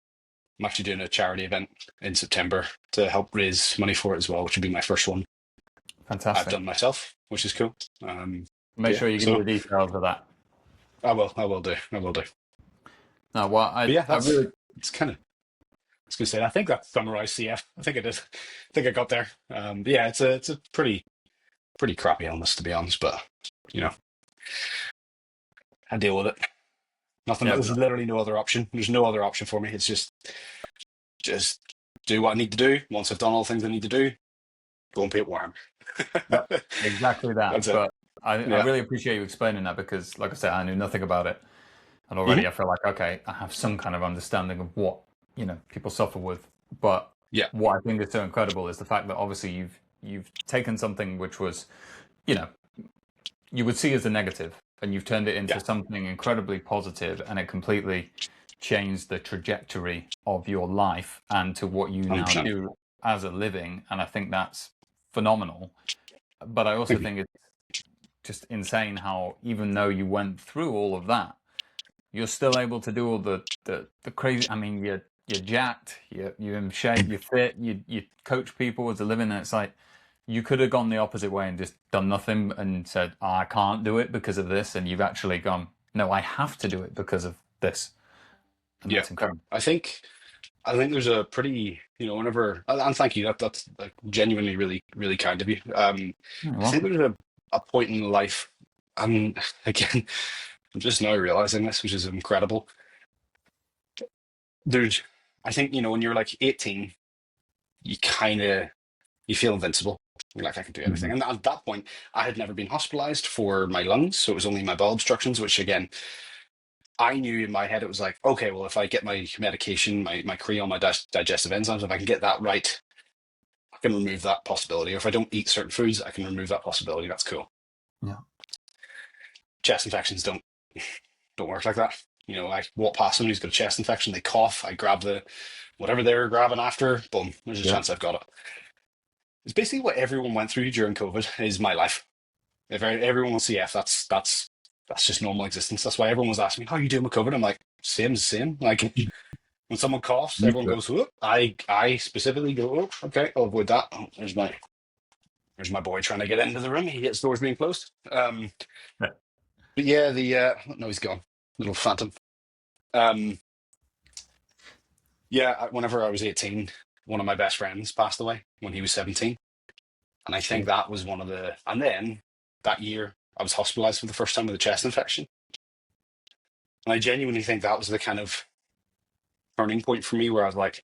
I'm actually doing a charity event in September to help raise money for it as well, which would be my first one I've Fantastic. done myself, which is cool. Make Yeah, sure you give me so the details of that. I will do. No, well, But yeah, I really, it's kind of, I was going to say, I think that summarized CF. I think it is. I think I got there. But yeah, it's a pretty crappy illness to be honest, but you know, I deal with it. Nothing. yeah, There's literally no other option. There's no other option for me. It's just do what I need to do. Once I've done all the things I need to do, go and paint Warhammer. yep, exactly that. That's it. But I Yeah. really appreciate you explaining that because, like I said, I knew nothing about it. And Hmm. already I feel like, okay, I have some kind of understanding of what, people suffer with. But Yeah. what I think is so incredible is the fact that obviously you've taken something which was, you know, you would see as a negative and you've turned it into Yeah. something incredibly positive and it completely changed the trajectory of your life and to what you now 100%. do as a living. And I think that's phenomenal. But I also Thank you. think it's just insane how even though you went through all of that, you're still able to do all the crazy. I mean, you're jacked, you're in shape, you're fit, you coach people as a living, and it's like you could have gone the opposite way and just done nothing and said, oh, I can't do it because of this, and you've actually gone, no, I have to do it because of this, and Yeah. that's incredible. I think there's a pretty, whenever, and thank you, that's like genuinely really, really kind of you. You're I think welcome. there's a point in life, and again, I'm just now realizing this, which is incredible. There's, I think, when you're like 18, you feel invincible. You're like, I can do everything. Mhm. And at that point, I had never been hospitalized for my lungs, so it was only my bowel obstructions, which again, I knew in my head it was like, okay, well, if I get my medication, my Creon, my digestive enzymes, if I can get that right, I can remove that possibility. Or if I don't eat certain foods, I can remove that possibility. That's cool. Yeah. Chest infections don't work like that. I walk past someone who's got a chest infection, they cough, I grab the whatever they're grabbing after, boom, there's a Yeah. chance I've got it. It's basically what everyone went through during COVID is my life. If everyone with CF, that's just normal existence. That's why everyone was asking me, "How are you doing with COVID?" I'm like, same as the same. Like when someone coughs, Used everyone to it. goes, "Whoop." I specifically go, "Oh, okay, I'll avoid that." Oh, there's my boy trying to get into the room. He gets doors being closed. Yeah. But yeah, no, he's gone. Little phantom. Um, yeah, whenever I was 18, one of my best friends passed away when he was 17. And I think that was and then that year I was hospitalized for the first time with a chest infection. And I genuinely think that was the kind of turning point for me where I was like,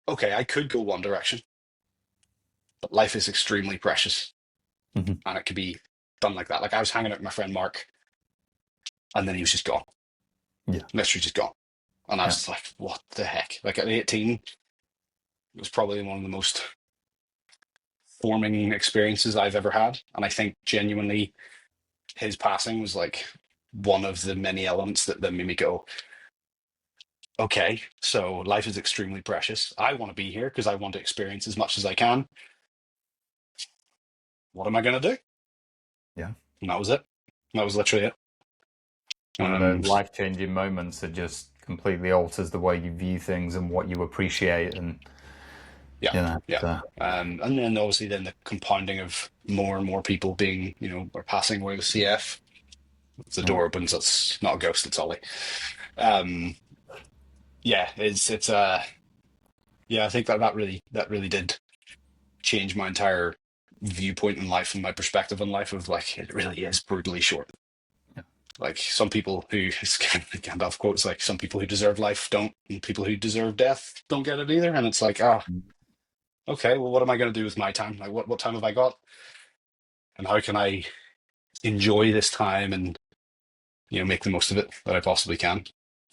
okay, I could go one direction, but life is extremely precious Mhm. and it could be done like that. Like I was hanging out with my friend Mark and then he was just gone, Yeah. literally just gone. And I was Yeah. just like, what the heck? Like at 18, it was probably one of the most forming experiences I've ever had. And I think genuinely his passing was like one of the many elements that made me go, okay, so life is extremely precious. I want to be here because I want to experience as much as I can. What am I going to do? Yeah. And that was it. That was literally it. One of those life-changing moments that just completely alters the way you view things and what you appreciate, and Yeah, yeah. And then obviously then the compounding of more and more people being, are passing away with CF. If the door opens, it's not a ghost, it's Ollie. Yeah, yeah, I think that really did change my entire viewpoint in life and my perspective on life of like, it really is brutally short. Yeah. Like some people who, it's kind of Gandalf quotes, like some people who deserve life don't, and people who deserve death don't get it either. And it's like, okay, well, what am I going to do with my time? Like, what time have I got? And how can I enjoy this time and, make the most of it that I possibly can?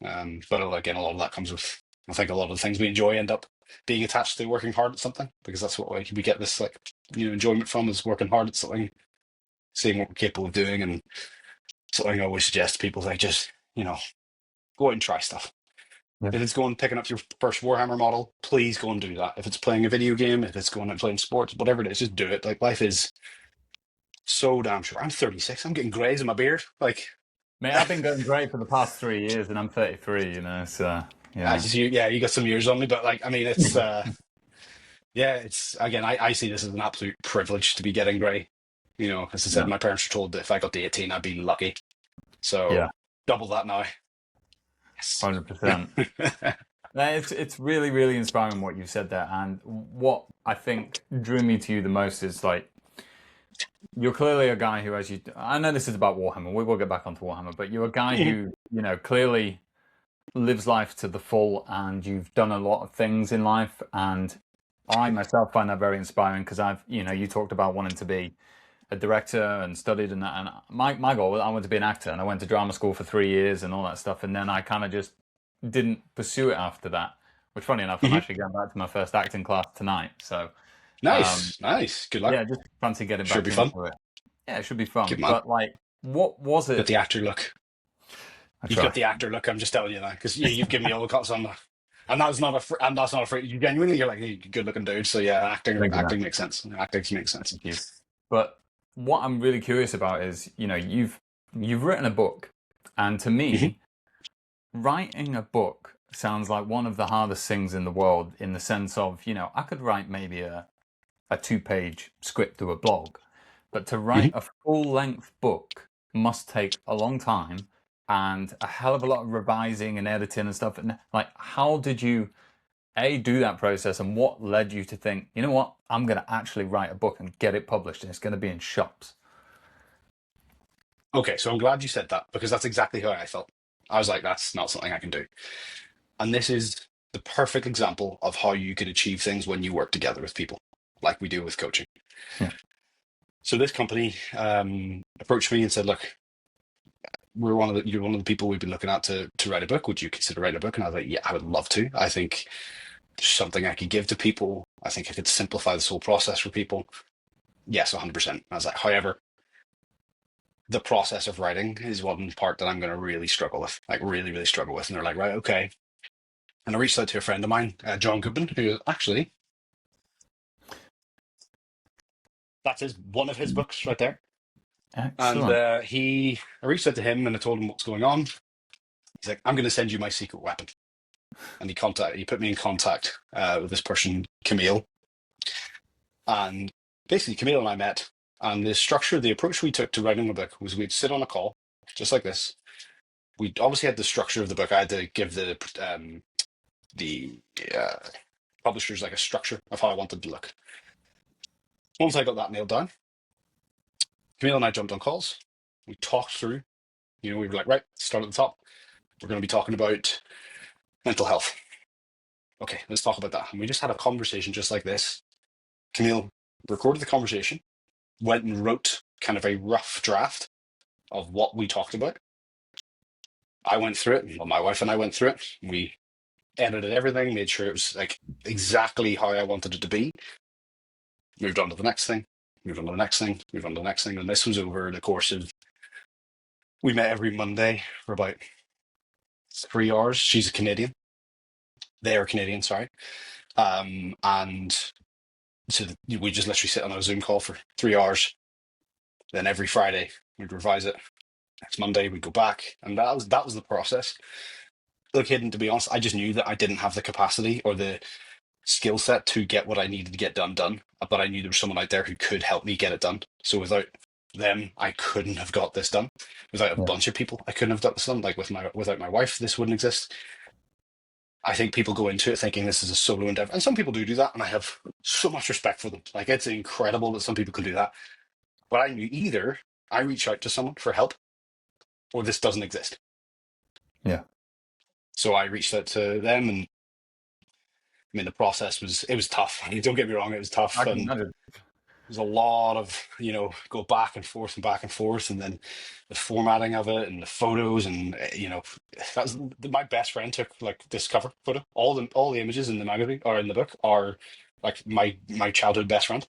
But again, a lot of that comes with, I think a lot of the things we enjoy end up being attached to working hard at something, because that's what we get this like, enjoyment from, is working hard at something, seeing what we're capable of doing. And something I always suggest to people is like, just, go out and try stuff. Yeah. If it's going picking up your first Warhammer model, please go and do that. If it's playing a video game, if it's going and playing sports, whatever it is, just do it. Like, life is so damn short. I'm 36. I'm getting greys in my beard. Like, Mate, I've been going great for the past 3 years, and I'm 33. So yeah. you got some years on me, but like, I mean, it's yeah, it's again, I see this as an absolute privilege to be getting grey. As I said, my parents were told that if I got to 18, I'd be lucky. So double that now. Yes. 100%. It's really, really inspiring what you've said there. And what I think drew me to you the most is like, you're clearly a guy who, I know this is about Warhammer, we will get back onto Warhammer, but you're a guy who, clearly lives life to the full, and you've done a lot of things in life. And I myself find that very inspiring, because you talked about wanting to be a director and studied and that. And my goal was, I wanted to be an actor, and I went to drama school for 3 years and all that stuff. And then I kind of just didn't pursue it after that, which, funny enough, I'm actually going back to my first acting class tonight. So nice. Good luck. yeah, just fancy getting back Should be into fun. it. Yeah, it should be fun. Good man. But like, what was it? Got the actor look. You've got the actor look. I'm just telling you now, because you've given me all the cuts on that. And that's not a free. You genuinely, you're like a good looking dude. So yeah, acting makes sense. Acting makes sense. Thank you. But what I'm really curious about is, you've written a book, and to me, writing a book sounds like one of the hardest things in the world, in the sense of, I could write maybe a 2-page script or a blog, but to write a full-length book must take a long time and a hell of a lot of revising and editing and stuff. And like, how did you do that process, and what led you to think, you know what, I'm going to actually write a book and get it published, and it's going to be in shops? Okay, so I'm glad you said that, because that's exactly how I felt. I was like, that's not something I can do. And this is the perfect example of how you can achieve things when you work together with people, like we do with coaching. Yeah. So this company approached me and said, look, you're one of the people we've been looking at to write a book. Would you consider writing a book? And I was like, yeah, I would love to. I think there's something I could give to people. I think I could simplify this whole process for people. Yes, 100%. I was like, however, the process of writing is one part that I'm going to really struggle with, like really, really struggle with. And they're like, right, okay. And I reached out to a friend of mine, John Goodman, who actually, that's one of his books right there. Excellent. And I reached out to him and I told him what's going on. He's like, I'm going to send you my secret weapon. And he put me in contact with this person, Camille. And basically, Camille and I met. And the approach we took to writing the book was, we'd sit on a call, just like this. We obviously had the structure of the book. I had to give the publishers like a structure of how I wanted to look. Once I got that nailed down, Camille and I jumped on calls. We talked through, we were like, right, start at the top. We're going to be talking about mental health. Okay, let's talk about that. And we just had a conversation just like this. Camille recorded the conversation, went and wrote kind of a rough draft of what we talked about. I went through it. Well, my wife and I went through it. We edited everything, made sure it was like exactly how I wanted it to be. moved on to the next thing, moved on to the next thing, moved on to the next thing. And this was over the course of, we met every Monday for about 3 hours. She's a Canadian. They are Canadian, sorry. And so we just literally sit on a Zoom call for 3 hours. Then every Friday we'd revise it. Next Monday we'd go back, and that was the process. Look, hidden, to be honest, I just knew that I didn't have the capacity or the skill set to get what I needed to get done. But I knew there was someone out there who could help me get it done. So without them, I couldn't have got this done. Without a bunch of people, I couldn't have got this done. Like without my wife, this wouldn't exist. I think people go into it thinking this is a solo endeavor, and some people do that, and I have so much respect for them. Like, it's incredible that some people can do that. But I knew either I reach out to someone for help, or this doesn't exist. Yeah. So I reached out to them, and I mean, the process was tough. I mean, don't get me wrong, it was tough, and there's a lot of, go back and forth and back and forth, and then the formatting of it and the photos, and that's my best friend took like this cover photo. All the images in the magazine or in the book are like my childhood best friend.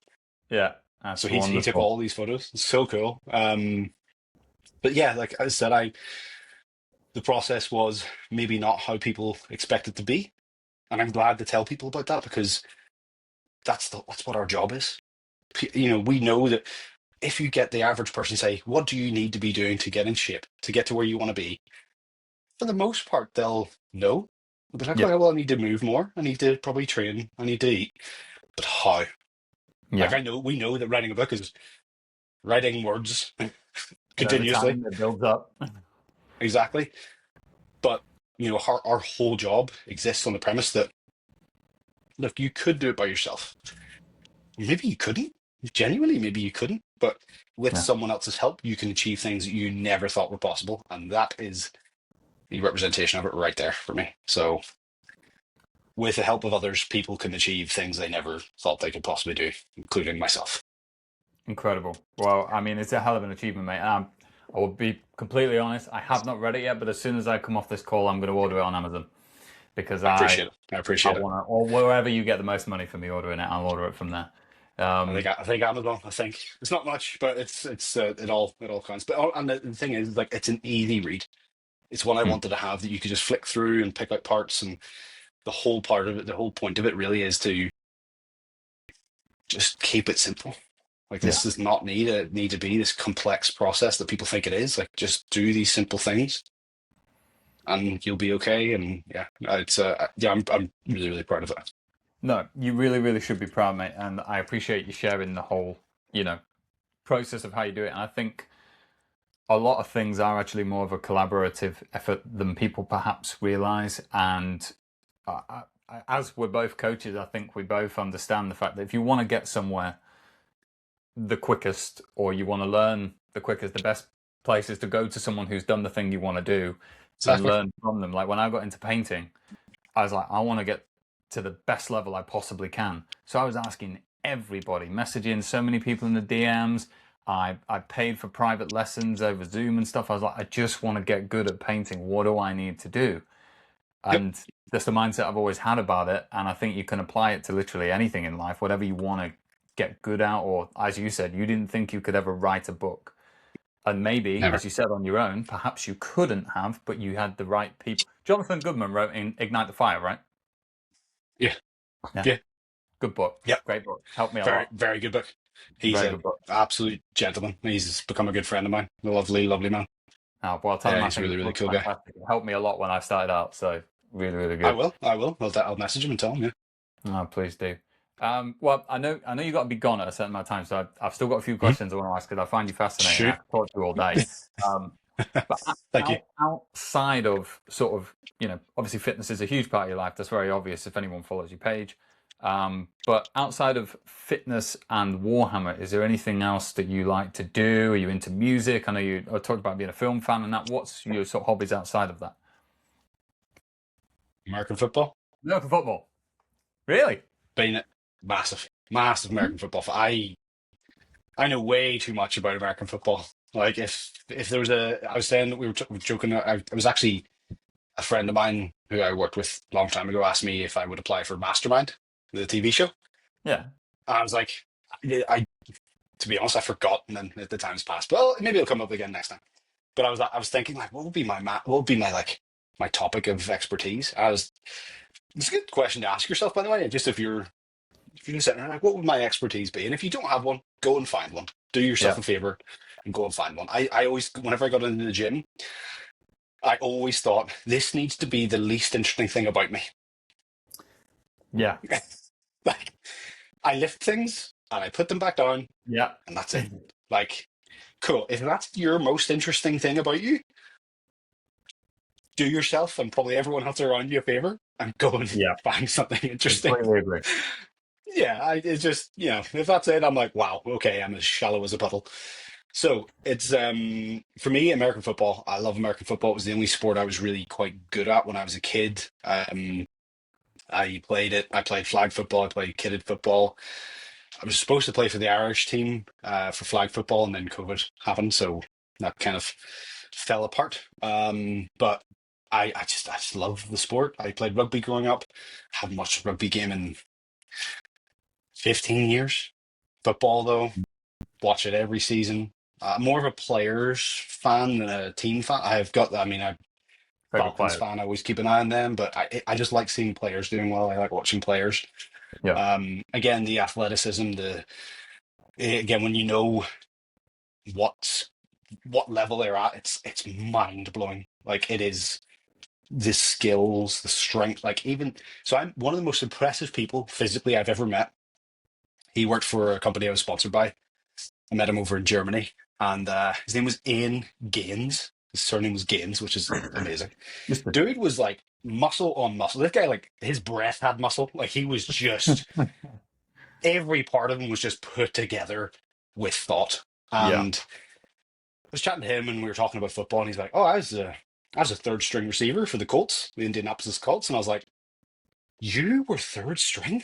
Yeah, that's so he took all these photos. It's so cool. But yeah, like I said, the process was maybe not how people expect it to be, and I'm glad to tell people about that, because that's what our job is. We know that if you get the average person say, what do you need to be doing to get in shape, to get to where you want to be? For the most part, they'll know. They'll be like, Yeah. okay, well, I need to move more. I need to probably train. I need to eat. But how? Yeah. Like, we know that writing a book is writing words continuously. continuously. It builds up. Exactly. But, our whole job exists on the premise that, look, you could do it by yourself. Maybe you couldn't. Genuinely, maybe you couldn't. But with someone else's help, you can achieve things that you never thought were possible. And that is the representation of it right there for me. So with the help of others, people can achieve things they never thought they could possibly do, including myself. Incredible. Well, I mean, it's a hell of an achievement, mate. I will be completely honest, I have not read it yet, but as soon as I come off this call, I'm going to order it on Amazon, because I appreciate it. Or wherever you get the most money for me ordering it, I'll order it from there. I think Amazon. I think it's not much, but it all counts. But and the thing is, like, it's an easy read. It's one I wanted to have that you could just flick through and pick out parts, and the whole point of it really is to just keep it simple. Like, this does not need to be this complex process that people think it is. Like, just do these simple things, and you'll be okay. And I'm really, really proud of it. No, you really, really should be proud, mate. And I appreciate you sharing the whole, process of how you do it. And I think a lot of things are actually more of a collaborative effort than people perhaps realize. And as we're both coaches, I think we both understand the fact that if you want to get somewhere the quickest, or you want to learn the quickest, the best place is to go to someone who's done the thing you want to do and learn from them. Like, when I got into painting, I was like, I want to get to the best level I possibly can. So I was asking everybody, messaging so many people in the DMs. I paid for private lessons over Zoom and stuff. I was like, I just want to get good at painting. What do I need to do? And that's the mindset I've always had about it. And I think you can apply it to literally anything in life, whatever you want to get good at. Or, as you said, you didn't think you could ever write a book. And maybe, Never. as you said, on your own, perhaps you couldn't have, but you had the right people. Jonathan Goodman wrote in Ignite the Fire, right? Yeah. Good book. Yeah. Great book. Helped me a lot. Very good book. He's an absolute gentleman. He's become a good friend of mine. A lovely, lovely man. Oh, well, I'll tell him he's a really, really cool guy. It helped me a lot when I started out. So really, really good. I will. I'll message him and tell him. Yeah. Oh, please do. Well, I know you got to be gone at a certain amount of time, so I've still got a few questions I want to ask, because I find you fascinating. Sure. I could talk to you all day. But Thank you. Outside of sort of, obviously fitness is a huge part of your life. That's very obvious if anyone follows your page. But outside of fitness and Warhammer, is there anything else that you like to do? Are you into music? I know you talked about being a film fan and that. What's your sort of hobbies outside of that? American football. American football. Really? Been it. Massive American football fan. I know way too much about American football. Like, if there was I was saying that we were joking. I was actually, a friend of mine who I worked with a long time ago asked me if I would apply for Mastermind, the TV show. Yeah. And I was like, I to be honest, I forgot, and then the time's passed. Well, maybe it'll come up again next time. But I was thinking like, what would be what would be my like my topic of expertise? It's a good question to ask yourself, by the way. Just if you're just sitting there like, what would my expertise be? And if you don't have one, go and find one. Do yourself Yeah. a favor and go and find one. I always, whenever I got into the gym, I always thought this needs to be the least interesting thing about me. Yeah. Like, I lift things and I put them back down, Yeah. and that's it. Like, cool. If that's your most interesting thing about you, do yourself and probably everyone else around you a favor and go and Yeah. find something interesting. Completely agree. Yeah, it's just, if that's it, I'm like, wow, okay, I'm as shallow as a puddle. So it's for me, American football. I love American football. It was the only sport I was really quite good at when I was a kid. I played it. I played flag football. I played kidded football. I was supposed to play for the Irish team for flag football, and then COVID happened, so that kind of fell apart. But I just love the sport. I played rugby growing up. Haven't watched a rugby game in 15 years. Football though, watch it every season. More of a players fan than a team fan. I've got, I mean, I'm a Favorite Falcons players. fan. I always keep an eye on them, but I just like seeing players doing well. I like watching players. Yeah. Again, the athleticism, again, when you know what what level they're at, it's mind blowing. Like it is the skills, the strength, like even so I'm one of the most impressive people physically I've ever met. He worked for a company I was sponsored by. I met him over in Germany, and his name was Ian Gaines. His surname was Gaines, which is amazing. Just the- Dude was like muscle on muscle. This guy, like his breath had muscle. Like he was just every part of him was just put together with thought. yeah. And I was chatting to him, and we were talking about football, and he's like, "Oh, I was a third string receiver for the Colts, the Indianapolis Colts," and I was like, "You were third string?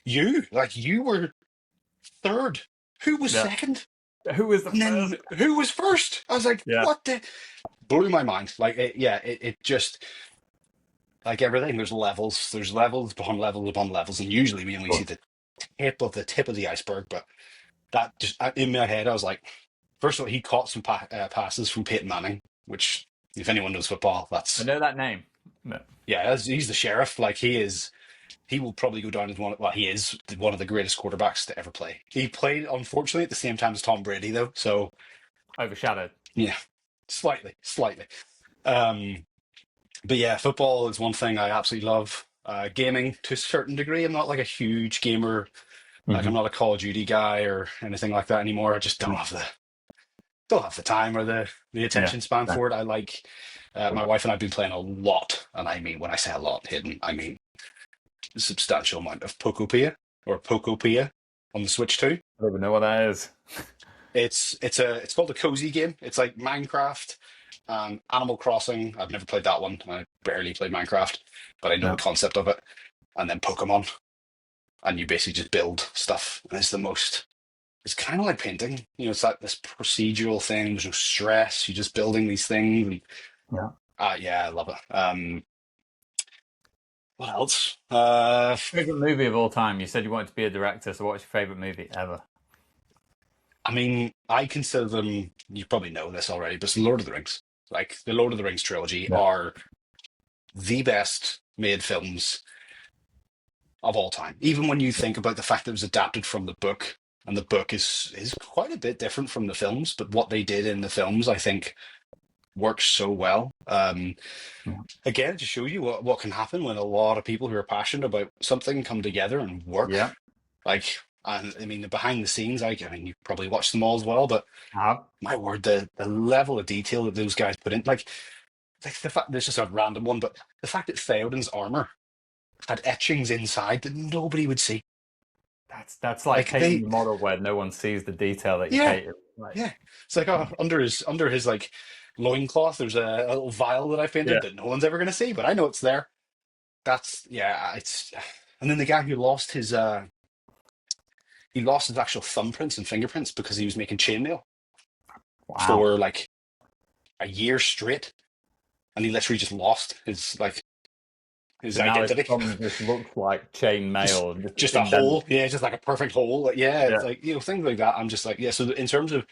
You were third? Who was Yeah. second? Who was the And first? then who was first?" I was like, Yeah. "What the?" Blew my mind. Like, it just like everything. There's levels upon levels upon levels, and usually we only see the tip of the iceberg. But that just in my head, I was like, first of all, he caught some passes from Peyton Manning, which, if anyone knows football, I that's know that name. No. yeah, he's the sheriff. Like he is, he will probably go down as one. Well, he is one of the greatest quarterbacks to ever play. He played, unfortunately, at the same time as Tom Brady, though. So Overshadowed. yeah, slightly. Um, but yeah, football is one thing I absolutely love. Gaming to a certain degree. I'm not like a huge gamer. Like I'm Hmm. not a Call of Duty guy or anything like that anymore. I just don't have the time or the Yeah. attention span for it. I like my wife and I've been playing a lot, and I mean when I say a lot, hidden, I mean a substantial amount of Pokopia on the Switch too. I don't even know what that is. It's called a cozy game. It's like Minecraft, Animal Crossing. I've never played that one. I barely played Minecraft, but I know the No. concept of it. And then Pokemon, and you basically just build stuff, and it's the most. It's kind of like painting. It's like this procedural thing. There's no stress. You're just building these things. And, Yeah. yeah, I love it. What else? Favorite movie of all time. You said you wanted to be a director, so what's your favorite movie ever? I mean, I consider them. You probably know this already, but it's Lord of the Rings. Like the Lord of the Rings trilogy Yeah. are the best made films of all time. Even when you think about the fact that it was adapted from the book, and the book is quite a bit different from the films, but what they did in the films, I think, works so well. Yeah. Again, to show you what can happen when a lot of people who are passionate about something come together and work. Yeah. Like, and I mean, the behind the scenes, I mean, you probably watched them all as well, but Have. my word, the level of detail that those guys put in, like the fact, there's just a random one, but the fact that Theoden's armor had etchings inside that nobody would see. That's like Like painting they, the model where no one sees the detail that you yeah, painted. Like, yeah. It's like under his like loincloth, there's a little vial that I painted yeah. that no one's ever going to see, but I know it's there. That's yeah, it's and then the guy who lost his actual thumbprints and fingerprints because he was making chainmail Wow. for like a year straight, and he literally just lost his like his So now his identity. thumb just looks like chain just mail, just just a indented. hole, yeah, just like a perfect hole. Like, yeah, it's Yeah. like, things like that. I'm just like, yeah. So in terms of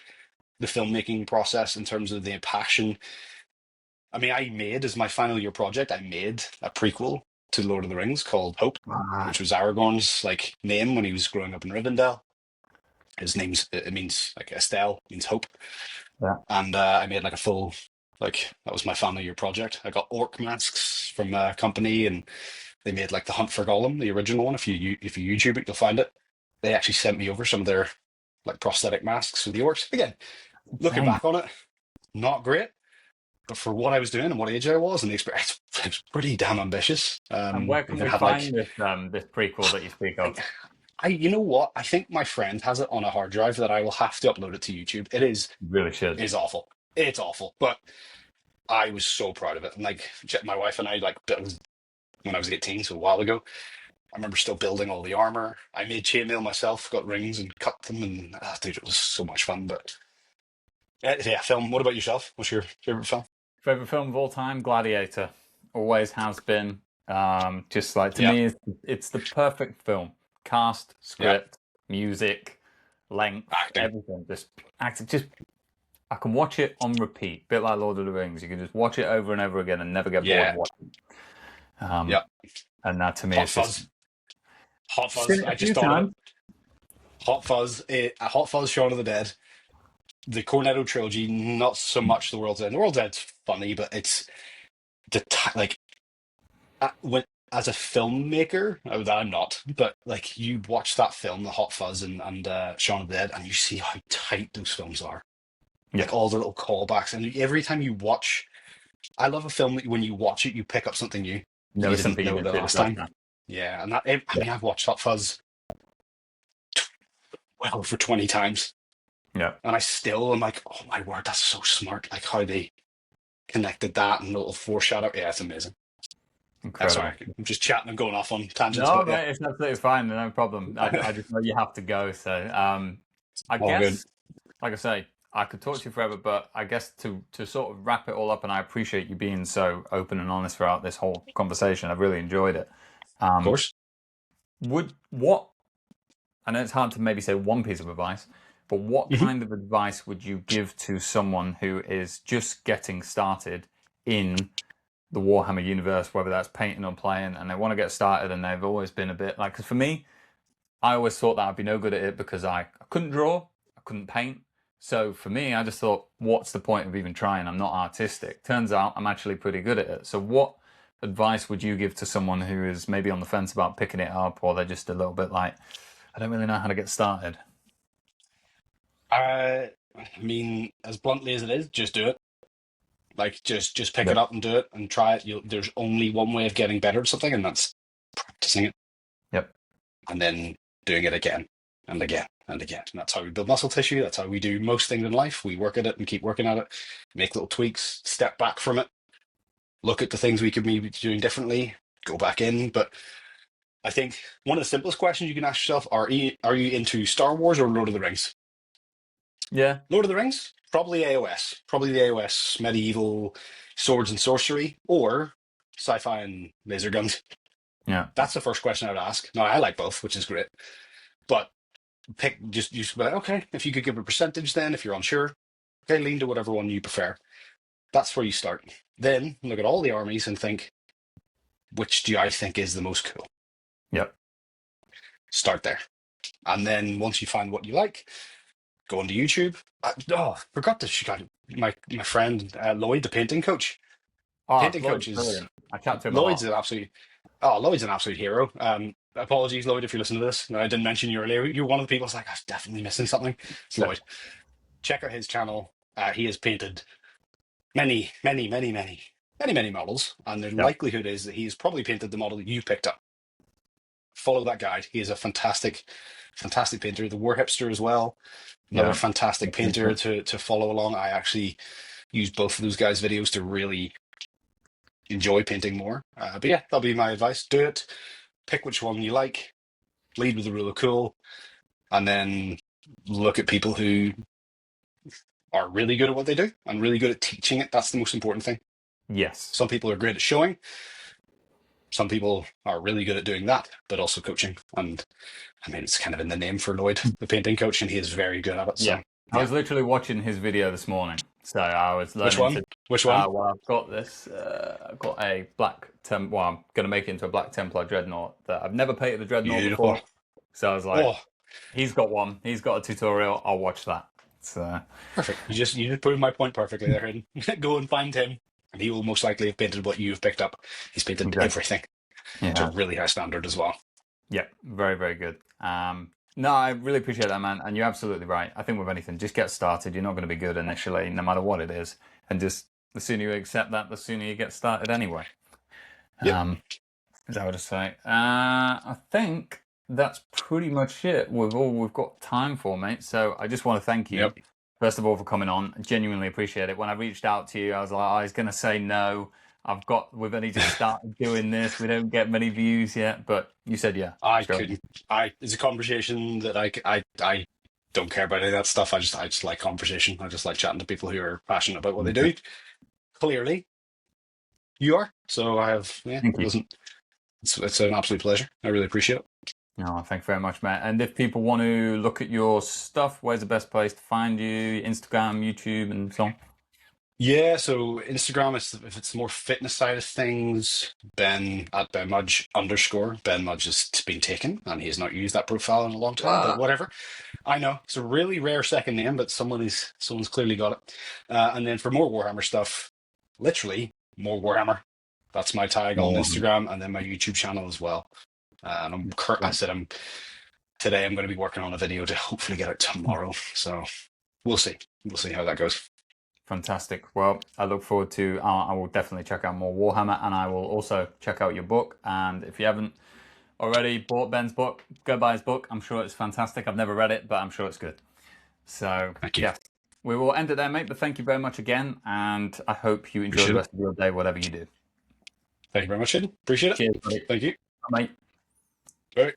the filmmaking process, in terms of the passion, I mean, I made as my final year project, I made a prequel to Lord of the Rings called Hope, Ah, which was Aragorn's like name when he was growing up in Rivendell. His name's it means like Estelle means hope, yeah. and I made like a full like that was my final year project. I got orc masks from a company, and they made like the Hunt for Gollum, the original one. If you YouTube it, you'll find it. They actually sent me over some of their like prosthetic masks for the orcs. Again, looking Insane. back on it, not great, but for what I was doing and what age I was and the experience, it was pretty damn ambitious. And where can Even we had like find this prequel that you speak I, of? you know what? I think my friend has it on a hard drive that I will have to upload it to YouTube. You really should. It is awful. It's awful, but I was so proud of it. And like my wife and I like built when I was 18, so a while ago. I remember still building all the armor. I made chainmail myself, got rings and cut them, and dude, it was so much fun. But yeah, film. What about yourself? What's your favorite film? Favorite film of all time, Gladiator. Always has been. Just like to Yeah, me, it's the perfect film. Cast, yeah, script, music, length, acting. everything. Just acting. Just I can watch it on repeat. Bit like Lord of the Rings. You can just watch it over and over again and never get bored Yeah, watching. Um, yeah. and that to me Hot is just Fuzz. Hot seen Fuzz. it I a just few thought of it. times. Hot Fuzz, Shaun of the Dead. The Cornetto trilogy, not so much The World's End. The World's End's funny, but it's like when as a filmmaker, that I'm not, but like you watch that film, The Hot Fuzz and Shaun of the Dead, and you see how tight those films are. Yeah, Like all the little callbacks, and every time you watch, I love a film that when you watch it, you pick up something new that you notice didn't something you know didn't the see the last first time. time. Yeah, and that I Yeah, mean, I've watched Hot Fuzz well over 20 times, yeah, and I still am like, oh my word, that's so smart! Like how they connected that and a little foreshadow. Yeah, it's amazing. Sorry, incredible. I'm just chatting and going off on tangents, No, but yeah, mate, it's absolutely fine. No problem. I just know you have to go. So, I all good. guess, like I say, I could talk to you forever, but I guess to sort of wrap it all up, and I appreciate you being so open and honest throughout this whole conversation. I've really enjoyed it. Of Um, course. would what I know it's hard to maybe say one piece of advice, but what Hmm. kind of advice would you give to someone who is just getting started in the Warhammer universe, whether that's painting or playing, and they want to get started and they've always been a bit like, because for me, I always thought that I'd be no good at it because I couldn't draw, I couldn't paint. So for me, I just thought, what's the point of even trying? I'm not artistic. Turns out I'm actually pretty good at it. So what advice would you give to someone who is maybe on the fence about picking it up, or they're just a little bit like, I don't really know how to get started? I mean, as bluntly as it is, just do it. Like, just pick it Yep. up and do it and try it. There's only one way of getting better at something, and that's practicing it Yep. and then doing it again and again and again. And that's how we build muscle tissue. That's how we do most things in life. We work at it and keep working at it, make little tweaks, step back from it, look at the things we could maybe be doing differently, go back in. But I think one of the simplest questions you can ask yourself are you into Star Wars or Lord of the Rings? Yeah. Lord of the Rings? Probably AOS. Probably the AOS medieval swords and sorcery or sci-fi and laser guns. Yeah. That's the first question I would ask. Now I like both, which is great. But pick just be like, okay, if you could give a percentage then if you're unsure, okay, lean to whatever one you prefer. That's where you start. Then look at all the armies and think, which do I think is the most cool? Yep. Start there. And then once you find what you like, go onto YouTube. Forgot to shout out my friend Lloyd, the painting coach. Oh, Painting Lloyd's coach is brilliant. I chat to him a Lloyd's lot. an absolute oh Lloyd's an absolute hero. Apologies, Lloyd, if you're listening to this. No, I didn't mention you earlier. You're one of the people that's like, I was definitely missing something. It's Yeah. Lloyd. Check out his channel. He has painted many, many, many, many, many, many models, and the Yeah. likelihood is that he's probably painted the model that you picked up. Follow that guide. He is a fantastic, fantastic painter. The War Hipster as well. Another Yeah. fantastic painter to follow along. I actually use both of those guys' videos to really enjoy painting more. But yeah, that'll be my advice. Do it. Pick which one you like. Lead with the rule of cool, and then look at people who are really good at what they do and really good at teaching it. That's the most important thing. Yes. Some people are great at showing. some people are really good at doing that, but also coaching. And I mean, it's kind of in the name for Lloyd, the painting coach, and he is very good at it. Yeah. So I yeah. was literally watching his video this morning. So I was Which learning one? to. Which one? Well, I've got this. I've got a well, I'm going to make it into a black Templar dreadnought that I've never painted a dreadnought Beautiful. before. So I was like, Oh, he's got one. He's got a tutorial. I'll watch that. So perfect. You just proved my point perfectly there, Hayden. Go and find him, and he will most likely have painted what you've picked up. He's painted okay. everything to Yeah. a really high standard as well. Yeah. Very, very good. No, I really appreciate that, man. And you're absolutely right. I think with anything, just get started. You're not going to be good initially, no matter what it is. And just the sooner you accept that, the sooner you get started anyway. Yep. Is that what I say? I think that's pretty much it with all we've got time for, mate. So I just want to thank you, Yep. first of all, for coming on. I genuinely appreciate it. When I reached out to you, I was like, I was going to say no. We've only just started doing this. We don't get many views yet, but you said yeah. I Sure. couldn't. It's a conversation that I don't care about any of that stuff. I just like conversation. I just like chatting to people who are passionate about what they do. Clearly, you are. So I have. Yeah, Thank you. it's an absolute pleasure. I really appreciate it. Oh, thank you very much, Matt. And if people want to look at your stuff, where's the best place to find you? Instagram, YouTube, and so on? Yeah, so Instagram is if it's the more fitness side of things, Ben at Ben Mudge underscore. Ben Mudge has been taken and he has not used that profile in a long time, but whatever. I know it's a really rare second name, but someone's clearly got it. And then for more Warhammer stuff, literally more Warhammer. That's my tag on Instagram and then my YouTube channel as well. And today I'm going to be working on a video to hopefully get it tomorrow. So we'll see. We'll see how that goes. Fantastic. Well, I look forward to. I will definitely check out more Warhammer, and I will also check out your book. And if you haven't already bought Ben's book, go buy his book. I'm sure it's fantastic. I've never read it, but I'm sure it's good. So, Thank you. yes, we will end it there, mate. But thank you very much again, and I hope you enjoy the rest of your day, whatever you do. Thank you very much, Hayden. Appreciate it. Cheers, buddy. Thank you. Bye, mate. Bye.